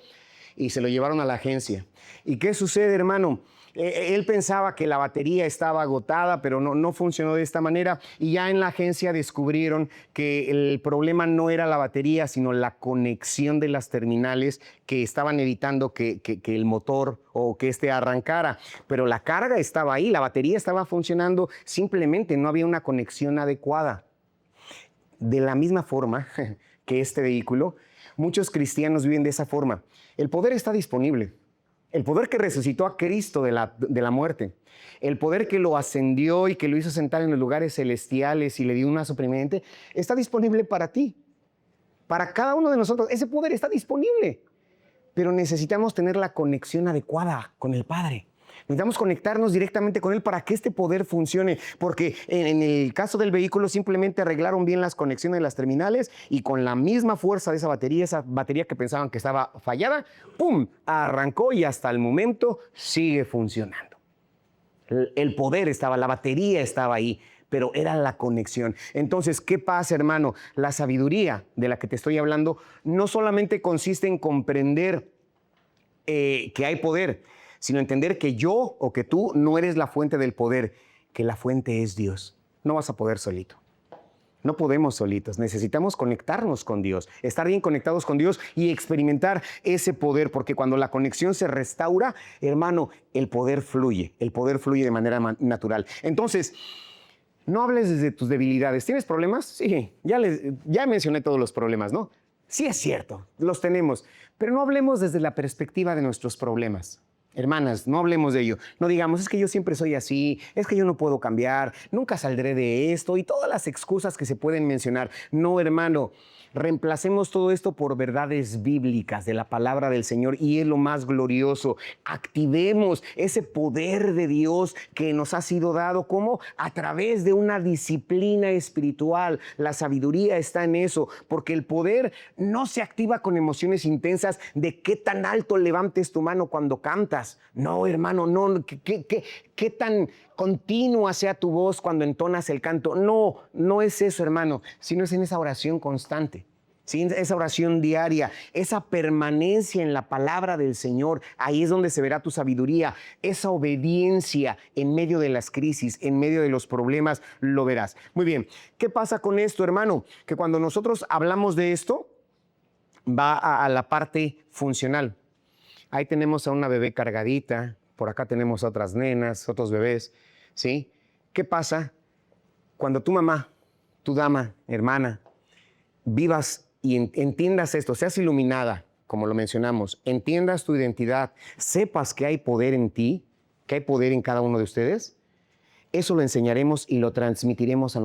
y se lo llevaron a la agencia. ¿Y qué sucede, hermano? Él pensaba que la batería estaba agotada, pero no funcionó de esta manera. Y ya en la agencia descubrieron que el problema no era la batería, sino la conexión de las terminales que estaban evitando que el motor o que arrancara. Pero la carga estaba ahí, la batería estaba funcionando, simplemente no había una conexión adecuada. De la misma forma que este vehículo, muchos cristianos viven de esa forma. El poder está disponible. El poder que resucitó a Cristo de la muerte, el poder que lo ascendió y que lo hizo sentar en los lugares celestiales y le dio una supremiente, está disponible para ti. Para cada uno de nosotros, ese poder está disponible. Pero necesitamos tener la conexión adecuada con el Padre. Necesitamos conectarnos directamente con Él para que este poder funcione, porque en el caso del vehículo simplemente arreglaron bien las conexiones de las terminales y con la misma fuerza de esa batería que pensaban que estaba fallada, ¡pum!, arrancó y hasta el momento sigue funcionando. El poder estaba, la batería estaba ahí, pero era la conexión. Entonces, ¿qué pasa, hermano? La sabiduría de la que te estoy hablando no solamente consiste en comprender que hay poder, sino entender que yo o que tú no eres la fuente del poder, que la fuente es Dios. No vas a poder solito. No podemos solitos. Necesitamos conectarnos con Dios, estar bien conectados con Dios y experimentar ese poder, porque cuando la conexión se restaura, hermano, el poder fluye de manera natural. Entonces, no hables desde tus debilidades. ¿Tienes problemas? Sí, ya mencioné todos los problemas, ¿no? Sí es cierto, los tenemos, pero no hablemos desde la perspectiva de nuestros problemas. Hermanas, no hablemos de ello. No digamos, es que yo siempre soy así, es que yo no puedo cambiar, nunca saldré de esto y todas las excusas que se pueden mencionar. No, hermano, reemplacemos todo esto por verdades bíblicas de la palabra del Señor y es lo más glorioso. Activemos ese poder de Dios que nos ha sido dado, como a través de una disciplina espiritual. La sabiduría está en eso, porque el poder no se activa con emociones intensas de qué tan alto levantes tu mano cuando cantas. No, hermano, no, qué tan continua sea tu voz cuando entonas el canto. No, no es eso, hermano, sino es en esa oración constante. ¿Sí? Esa oración diaria, esa permanencia en la palabra del Señor, ahí es donde se verá tu sabiduría, esa obediencia en medio de las crisis, en medio de los problemas, lo verás. Muy bien, ¿qué pasa con esto, hermano? Que cuando nosotros hablamos de esto, va a la parte funcional. Ahí tenemos a una bebé cargadita, por acá tenemos a otras nenas, otros bebés, ¿sí? ¿Qué pasa cuando tu mamá, tu dama, hermana, vivas y entiendas esto, seas iluminada, como lo mencionamos, entiendas tu identidad, sepas que hay poder en ti, que hay poder en cada uno de ustedes? Eso lo enseñaremos y lo transmitiremos a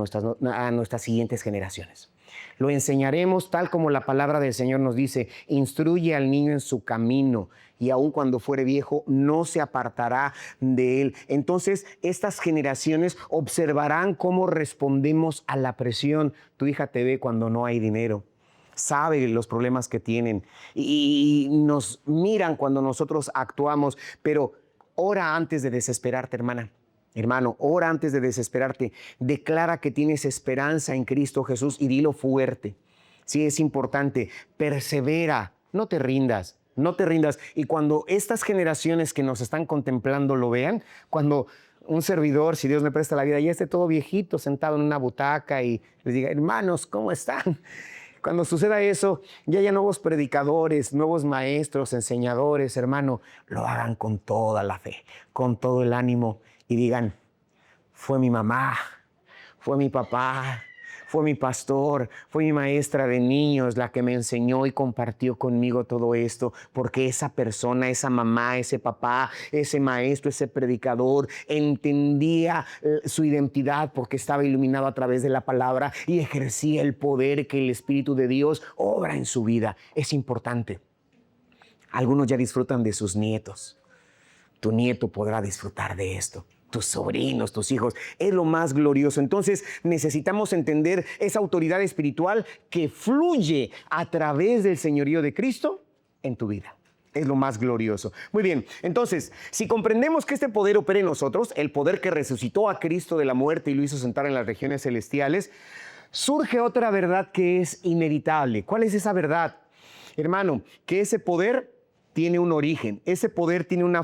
nuestras siguientes generaciones. Lo enseñaremos tal como la palabra del Señor nos dice: instruye al niño en su camino y aun cuando fuere viejo no se apartará de él. Entonces estas generaciones observarán cómo respondemos a la presión. Tu hija te ve cuando no hay dinero, sabe los problemas que tienen y nos miran cuando nosotros actuamos, pero ora antes de desesperarte, hermana. Hermano, ora antes de desesperarte. Declara que tienes esperanza en Cristo Jesús y dilo fuerte. Sí, es importante. Persevera, no te rindas, no te rindas. Y cuando estas generaciones que nos están contemplando lo vean, cuando un servidor, si Dios me presta la vida, ya esté todo viejito sentado en una butaca y les diga: hermanos, ¿cómo están? Cuando suceda eso, ya haya nuevos predicadores, nuevos maestros, enseñadores, hermano, lo hagan con toda la fe, con todo el ánimo y digan: fue mi mamá, fue mi papá, fue mi pastor, fue mi maestra de niños la que me enseñó y compartió conmigo todo esto, porque esa persona, esa mamá, ese papá, ese maestro, ese predicador entendía su identidad porque estaba iluminado a través de la palabra y ejercía el poder que el Espíritu de Dios obra en su vida. Es importante. Algunos ya disfrutan de sus nietos. Tu nieto podrá disfrutar de esto. Tus sobrinos, tus hijos, es lo más glorioso. Entonces necesitamos entender esa autoridad espiritual que fluye a través del señorío de Cristo en tu vida. Es lo más glorioso. Muy bien, entonces, si comprendemos que este poder opera en nosotros, el poder que resucitó a Cristo de la muerte y lo hizo sentar en las regiones celestiales, surge otra verdad que es inevitable. ¿Cuál es esa verdad? Hermano, que ese poder tiene un origen, ese poder tiene una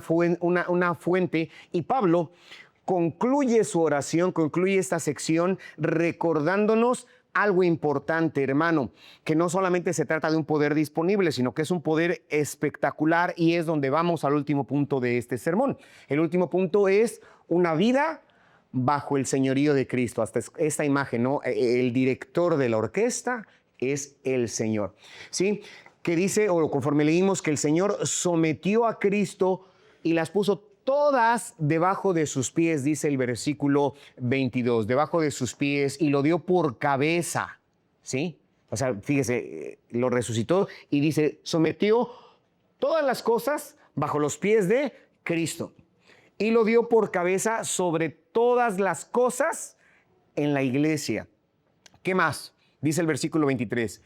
fuente, y Pablo concluye su oración, concluye esta sección recordándonos algo importante, hermano, que no solamente se trata de un poder disponible, sino que es un poder espectacular, y es donde vamos al último punto de este sermón. El último punto es una vida bajo el señorío de Cristo. Hasta esta imagen, ¿no? El director de la orquesta es el Señor, ¿sí? Que dice, o conforme leímos, que el Señor sometió a Cristo y las puso todas debajo de sus pies, dice el versículo 22, debajo de sus pies, y lo dio por cabeza, ¿sí? O sea, fíjese, lo resucitó y dice, sometió todas las cosas bajo los pies de Cristo y lo dio por cabeza sobre todas las cosas en la iglesia. ¿Qué más? Dice el versículo 23,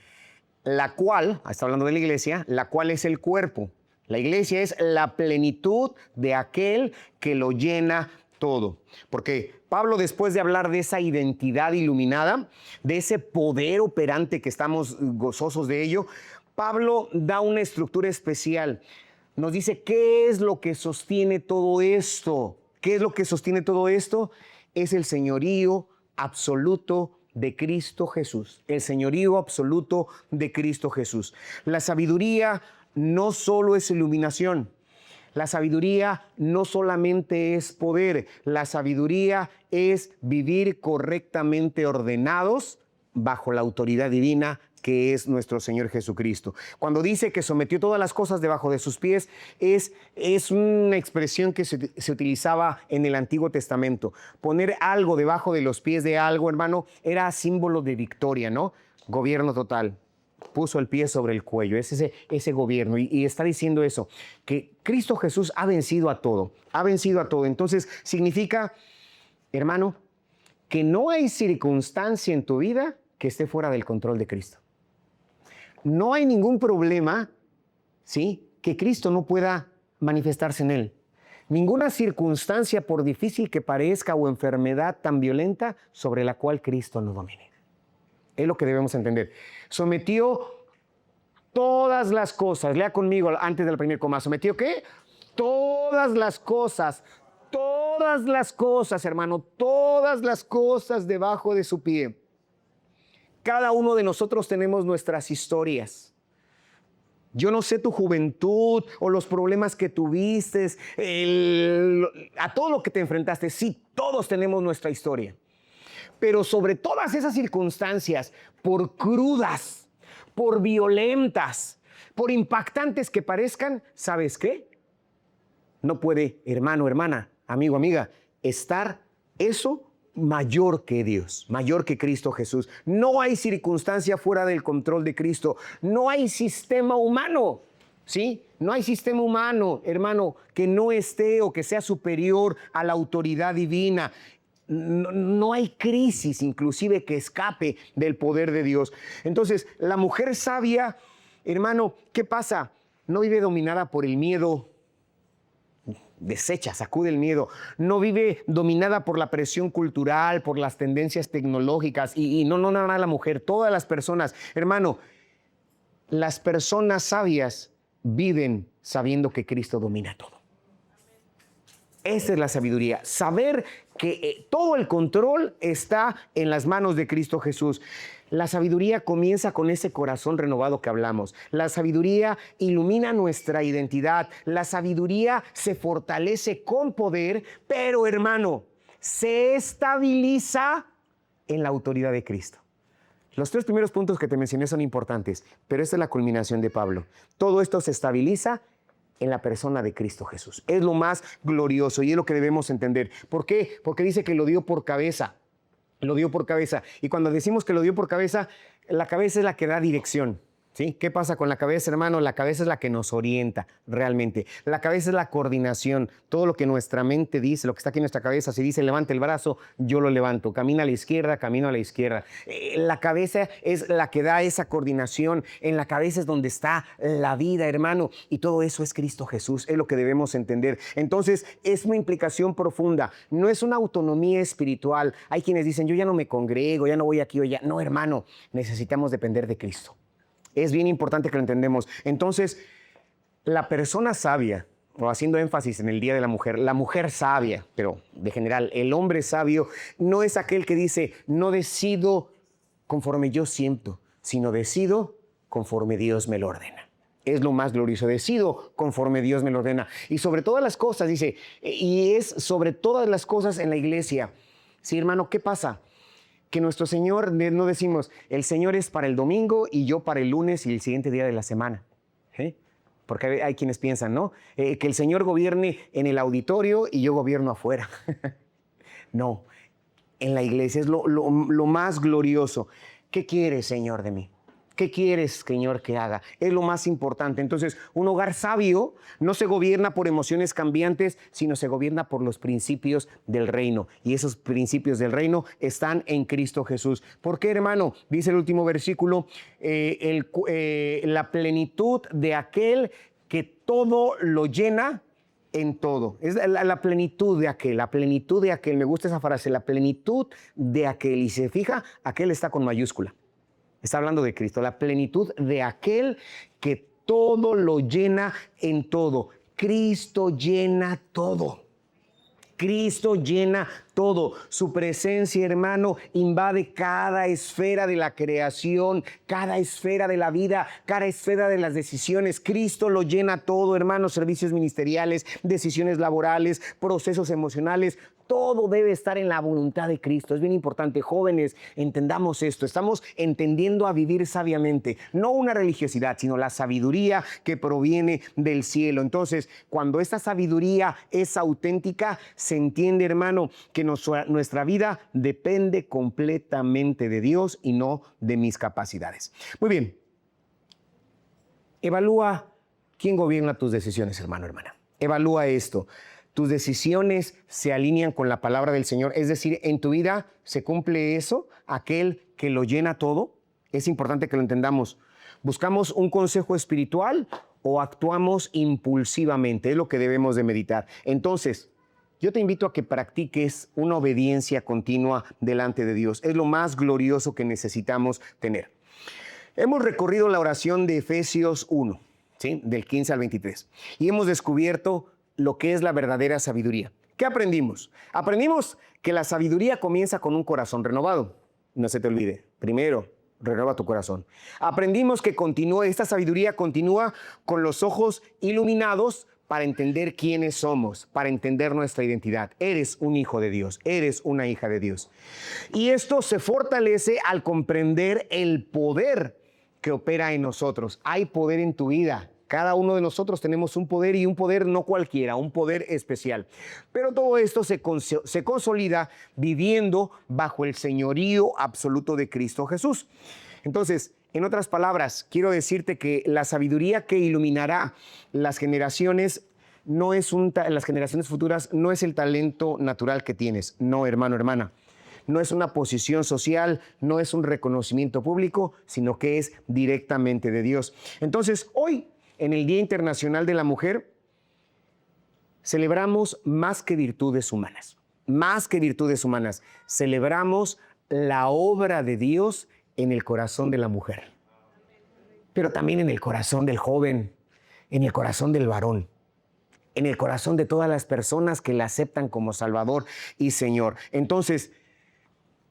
la cual, está hablando de la iglesia, la cual es el cuerpo. La iglesia es la plenitud de aquel que lo llena todo. Porque Pablo, después de hablar de esa identidad iluminada, de ese poder operante que estamos gozosos de ello, Pablo da una estructura especial. Nos dice, ¿qué es lo que sostiene todo esto? ¿Qué es lo que sostiene todo esto? Es el señorío absoluto de Cristo Jesús. El señorío absoluto de Cristo Jesús. La sabiduría no solo es iluminación. La sabiduría no solamente es poder. La sabiduría es vivir correctamente ordenados bajo la autoridad divina que es nuestro Señor Jesucristo. Cuando dice que sometió todas las cosas debajo de sus pies, es una expresión que se utilizaba en el Antiguo Testamento. Poner algo debajo de los pies de algo, hermano, era símbolo de victoria, ¿no? Gobierno total. Puso el pie sobre el cuello, es ese gobierno. Y está diciendo eso, que Cristo Jesús ha vencido a todo, ha vencido a todo. Entonces, significa, hermano, que no hay circunstancia en tu vida que esté fuera del control de Cristo. No hay ningún problema, ¿sí?, que Cristo no pueda manifestarse en él. Ninguna circunstancia, por difícil que parezca, o enfermedad tan violenta sobre la cual Cristo no domine. Es lo que debemos entender. Sometió todas las cosas. Lea conmigo antes del primer coma. ¿Sometió qué? Todas las cosas. Todas las cosas, hermano. Todas las cosas debajo de su pie. Cada uno de nosotros tenemos nuestras historias. Yo no sé tu juventud o los problemas que tuviste, a todo lo que te enfrentaste. Sí, todos tenemos nuestra historia. Pero sobre todas esas circunstancias, por crudas, por violentas, por impactantes que parezcan, ¿sabes qué? No puede, hermano, hermana, amigo, amiga, estar eso mayor que Dios, mayor que Cristo Jesús. No hay circunstancia fuera del control de Cristo. No hay sistema humano, ¿sí? No hay sistema humano, hermano, que no esté o que sea superior a la autoridad divina. No hay crisis inclusive que escape del poder de Dios. Entonces, la mujer sabia, hermano, ¿qué pasa? No vive dominada por el miedo. Desecha, sacude el miedo. No vive dominada por la presión cultural, por las tendencias tecnológicas. Y no nada más la mujer, todas las personas. Hermano, las personas sabias viven sabiendo que Cristo domina todo. Esa es la sabiduría, saber que todo el control está en las manos de Cristo Jesús. La sabiduría comienza con ese corazón renovado que hablamos. La sabiduría ilumina nuestra identidad. La sabiduría se fortalece con poder, pero hermano, se estabiliza en la autoridad de Cristo. Los tres primeros puntos que te mencioné son importantes, pero esta es la culminación de Pablo. Todo esto se estabiliza en la persona de Cristo Jesús. Es lo más glorioso y es lo que debemos entender. ¿Por qué? Porque dice que lo dio por cabeza. Lo dio por cabeza. Y cuando decimos que lo dio por cabeza, la cabeza es la que da dirección. ¿Sí? ¿Qué pasa con la cabeza, hermano? La cabeza es la que nos orienta realmente. La cabeza es la coordinación. Todo lo que nuestra mente dice, lo que está aquí en nuestra cabeza, si dice levanta el brazo, yo lo levanto. Camina a la izquierda, camino a la izquierda. La cabeza es la que da esa coordinación. En la cabeza es donde está la vida, hermano. Y todo eso es Cristo Jesús. Es lo que debemos entender. Entonces, es una implicación profunda. No es una autonomía espiritual. Hay quienes dicen, yo ya no me congrego, ya no voy aquí o ya. No, hermano, necesitamos depender de Cristo. Es bien importante que lo entendemos. Entonces, la persona sabia, o haciendo énfasis en el Día de la mujer sabia, pero de general, el hombre sabio no es aquel que dice, no decido conforme yo siento, sino decido conforme Dios me lo ordena. Es lo más glorioso, decido conforme Dios me lo ordena. Y sobre todas las cosas, dice, y es sobre todas las cosas en la iglesia. Sí, hermano, ¿qué pasa? Que nuestro Señor, no decimos, el Señor es para el domingo y yo para el lunes y el siguiente día de la semana. ¿Sí? Porque hay quienes piensan, ¿no? Que el Señor gobierne en el auditorio y yo gobierno afuera. No, en la iglesia es lo más glorioso. ¿Qué quiere, Señor, de mí? ¿Qué quieres, Señor, que haga? Es lo más importante. Entonces, un hogar sabio no se gobierna por emociones cambiantes, sino se gobierna por los principios del reino. Y esos principios del reino están en Cristo Jesús. ¿Por qué, hermano? Dice el último versículo, la plenitud de aquel que todo lo llena en todo. Es la plenitud de aquel, la plenitud de aquel. Me gusta esa frase, la plenitud de aquel. Y se fija, aquel está con mayúscula. Está hablando de Cristo, la plenitud de aquel que todo lo llena en todo. Cristo llena todo. Cristo llena todo. Su presencia, hermano, invade cada esfera de la creación, cada esfera de la vida, cada esfera de las decisiones. Cristo lo llena todo, hermano. Servicios ministeriales, decisiones laborales, procesos emocionales. Todo debe estar en la voluntad de Cristo. Es bien importante, jóvenes, entendamos esto. Estamos entendiendo a vivir sabiamente. No una religiosidad, sino la sabiduría que proviene del cielo. Entonces, cuando esta sabiduría es auténtica, se entiende, hermano, que nuestra vida depende completamente de Dios y no de mis capacidades. Muy bien. Evalúa quién gobierna tus decisiones, hermano, hermana. Evalúa esto. Tus decisiones se alinean con la palabra del Señor. Es decir, en tu vida se cumple eso, aquel que lo llena todo. Es importante que lo entendamos. ¿Buscamos un consejo espiritual o actuamos impulsivamente? Es lo que debemos de meditar. Entonces, yo te invito a que practiques una obediencia continua delante de Dios. Es lo más glorioso que necesitamos tener. Hemos recorrido la oración de Efesios 1, ¿sí? Del 15 al 23. Y hemos descubierto lo que es la verdadera sabiduría. ¿Qué aprendimos? Aprendimos que la sabiduría comienza con un corazón renovado. No se te olvide. Primero, renueva tu corazón. Aprendimos que esta sabiduría continúa con los ojos iluminados para entender quiénes somos, para entender nuestra identidad. Eres un hijo de Dios, eres una hija de Dios. Y esto se fortalece al comprender el poder que opera en nosotros. Hay poder en tu vida. Cada uno de nosotros tenemos un poder y un poder no cualquiera, un poder especial. Pero todo esto se consolida viviendo bajo el señorío absoluto de Cristo Jesús. Entonces, en otras palabras, quiero decirte que la sabiduría que iluminará las generaciones las generaciones futuras no es el talento natural que tienes. No, hermano, hermana. No es una posición social, no es un reconocimiento público, sino que es directamente de Dios. Entonces, hoy, en el Día Internacional de la Mujer, celebramos más que virtudes humanas. Más que virtudes humanas. Celebramos la obra de Dios en el corazón de la mujer. Pero también en el corazón del joven, en el corazón del varón, en el corazón de todas las personas que la aceptan como Salvador y Señor. Entonces,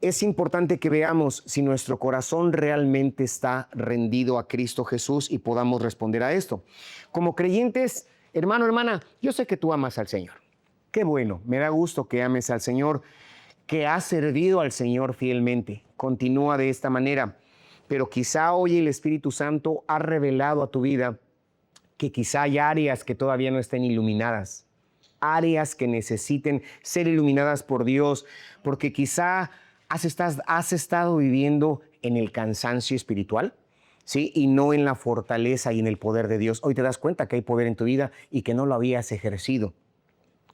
es importante que veamos si nuestro corazón realmente está rendido a Cristo Jesús y podamos responder a esto. Como creyentes, hermano, hermana, yo sé que tú amas al Señor. Qué bueno, me da gusto que ames al Señor, que has servido al Señor fielmente. Continúa de esta manera. Pero quizá hoy el Espíritu Santo ha revelado a tu vida que quizá hay áreas que todavía no estén iluminadas. Áreas que necesiten ser iluminadas por Dios, porque quizá has estado viviendo en el cansancio espiritual, ¿sí? Y no en la fortaleza y en el poder de Dios. Hoy te das cuenta que hay poder en tu vida y que no lo habías ejercido.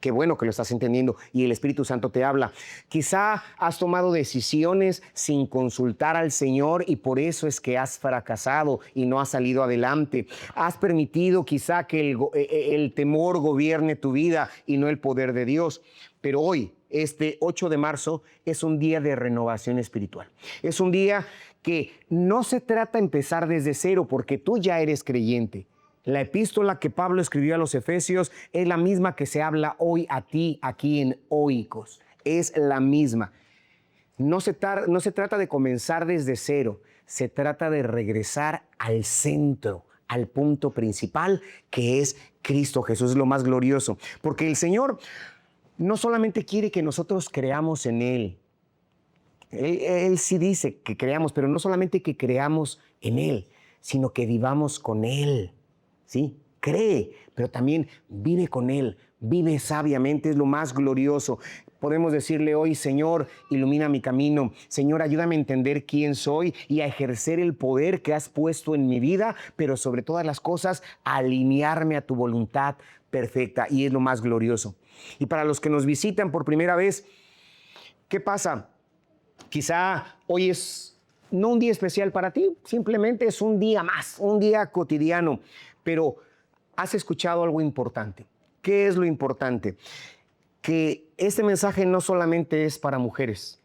Qué bueno que lo estás entendiendo y el Espíritu Santo te habla. Quizá has tomado decisiones sin consultar al Señor y por eso es que has fracasado y no has salido adelante. Has permitido quizá que el temor gobierne tu vida y no el poder de Dios. Pero hoy, este 8 de marzo, es un día de renovación espiritual. Es un día que no se trata de empezar desde cero porque tú ya eres creyente. La epístola que Pablo escribió a los Efesios es la misma que se habla hoy a ti, aquí en Oikos. Es la misma. No se trata de comenzar desde cero. Se trata de regresar al centro, al punto principal, que es Cristo Jesús. Es lo más glorioso. Porque el Señor no solamente quiere que nosotros creamos en Él. Él sí dice que creamos, pero no solamente que creamos en Él, sino que vivamos con Él. ¿Sí? Cree, pero también vive con Él, Vive sabiamente, es lo más glorioso. Podemos decirle hoy, Señor, ilumina mi camino. Señor, ayúdame a entender quién soy y a ejercer el poder que has puesto en mi vida, pero sobre todas las cosas, a alinearme a tu voluntad perfecta, y es lo más glorioso. Y para los que nos visitan por primera vez, ¿qué pasa? Quizá hoy es no un día especial para ti, simplemente es un día más, un día cotidiano, pero has escuchado algo importante. ¿Qué es lo importante? Que este mensaje no solamente es para mujeres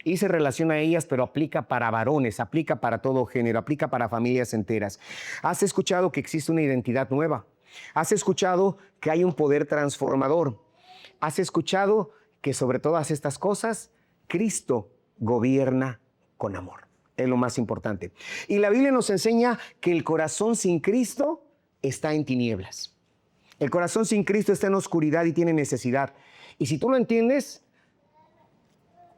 y se relaciona a ellas, pero aplica para varones, aplica para todo género, aplica para familias enteras. Has escuchado que existe una identidad nueva. Has escuchado que hay un poder transformador. Has escuchado que sobre todas estas cosas, Cristo gobierna con amor. Es lo más importante. Y la Biblia nos enseña que el corazón sin Cristo está en tinieblas. El corazón sin Cristo está en oscuridad y tiene necesidad. Y si tú lo entiendes,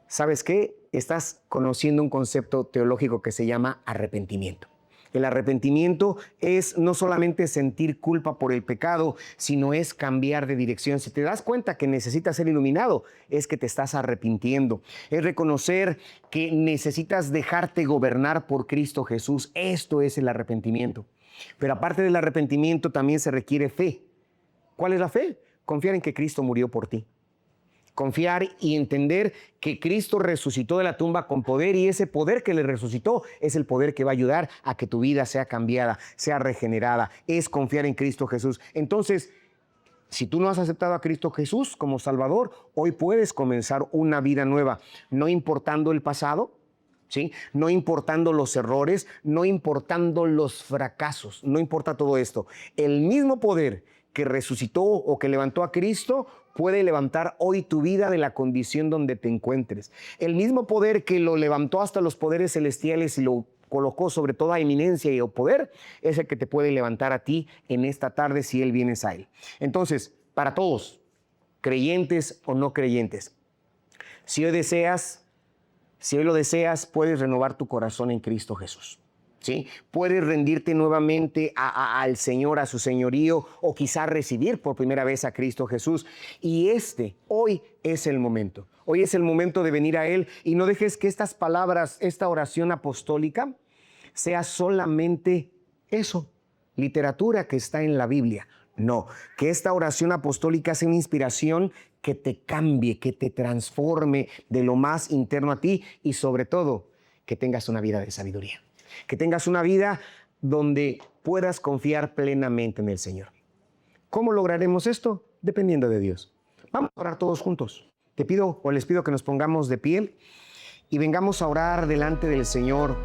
¿sabes qué? Estás conociendo un concepto teológico que se llama arrepentimiento. El arrepentimiento es no solamente sentir culpa por el pecado, sino es cambiar de dirección. Si te das cuenta que necesitas ser iluminado, es que te estás arrepintiendo. Es reconocer que necesitas dejarte gobernar por Cristo Jesús. Esto es el arrepentimiento. Pero aparte del arrepentimiento también se requiere fe. ¿Cuál es la fe? Confiar en que Cristo murió por ti. Confiar y entender que Cristo resucitó de la tumba con poder, y ese poder que le resucitó es el poder que va a ayudar a que tu vida sea cambiada, sea regenerada. Es confiar en Cristo Jesús. Entonces, si tú no has aceptado a Cristo Jesús como Salvador, hoy puedes comenzar una vida nueva, no importando el pasado, ¿sí? No importando los errores, no importando los fracasos, no importa todo esto. El mismo poder que resucitó o que levantó a Cristo puede levantar hoy tu vida de la condición donde te encuentres. El mismo poder que lo levantó hasta los poderes celestiales y lo colocó sobre toda eminencia y poder es el que te puede levantar a ti en esta tarde si Él vienes a Él. Entonces, para todos, creyentes o no creyentes, si hoy lo deseas, puedes renovar tu corazón en Cristo Jesús. ¿Sí? Puedes rendirte nuevamente al Señor, a su señorío, o quizá recibir por primera vez a Cristo Jesús. Y hoy es el momento. Hoy es el momento de venir a Él, y no dejes que estas palabras, esta oración apostólica, sea solamente eso, literatura que está en la Biblia. No, que esta oración apostólica sea una inspiración que te cambie, que te transforme de lo más interno a ti, y sobre todo, que tengas una vida de sabiduría. Que tengas una vida donde puedas confiar plenamente en el Señor. ¿Cómo lograremos esto? Dependiendo de Dios. Vamos a orar todos juntos. Les pido que nos pongamos de pie y vengamos a orar delante del Señor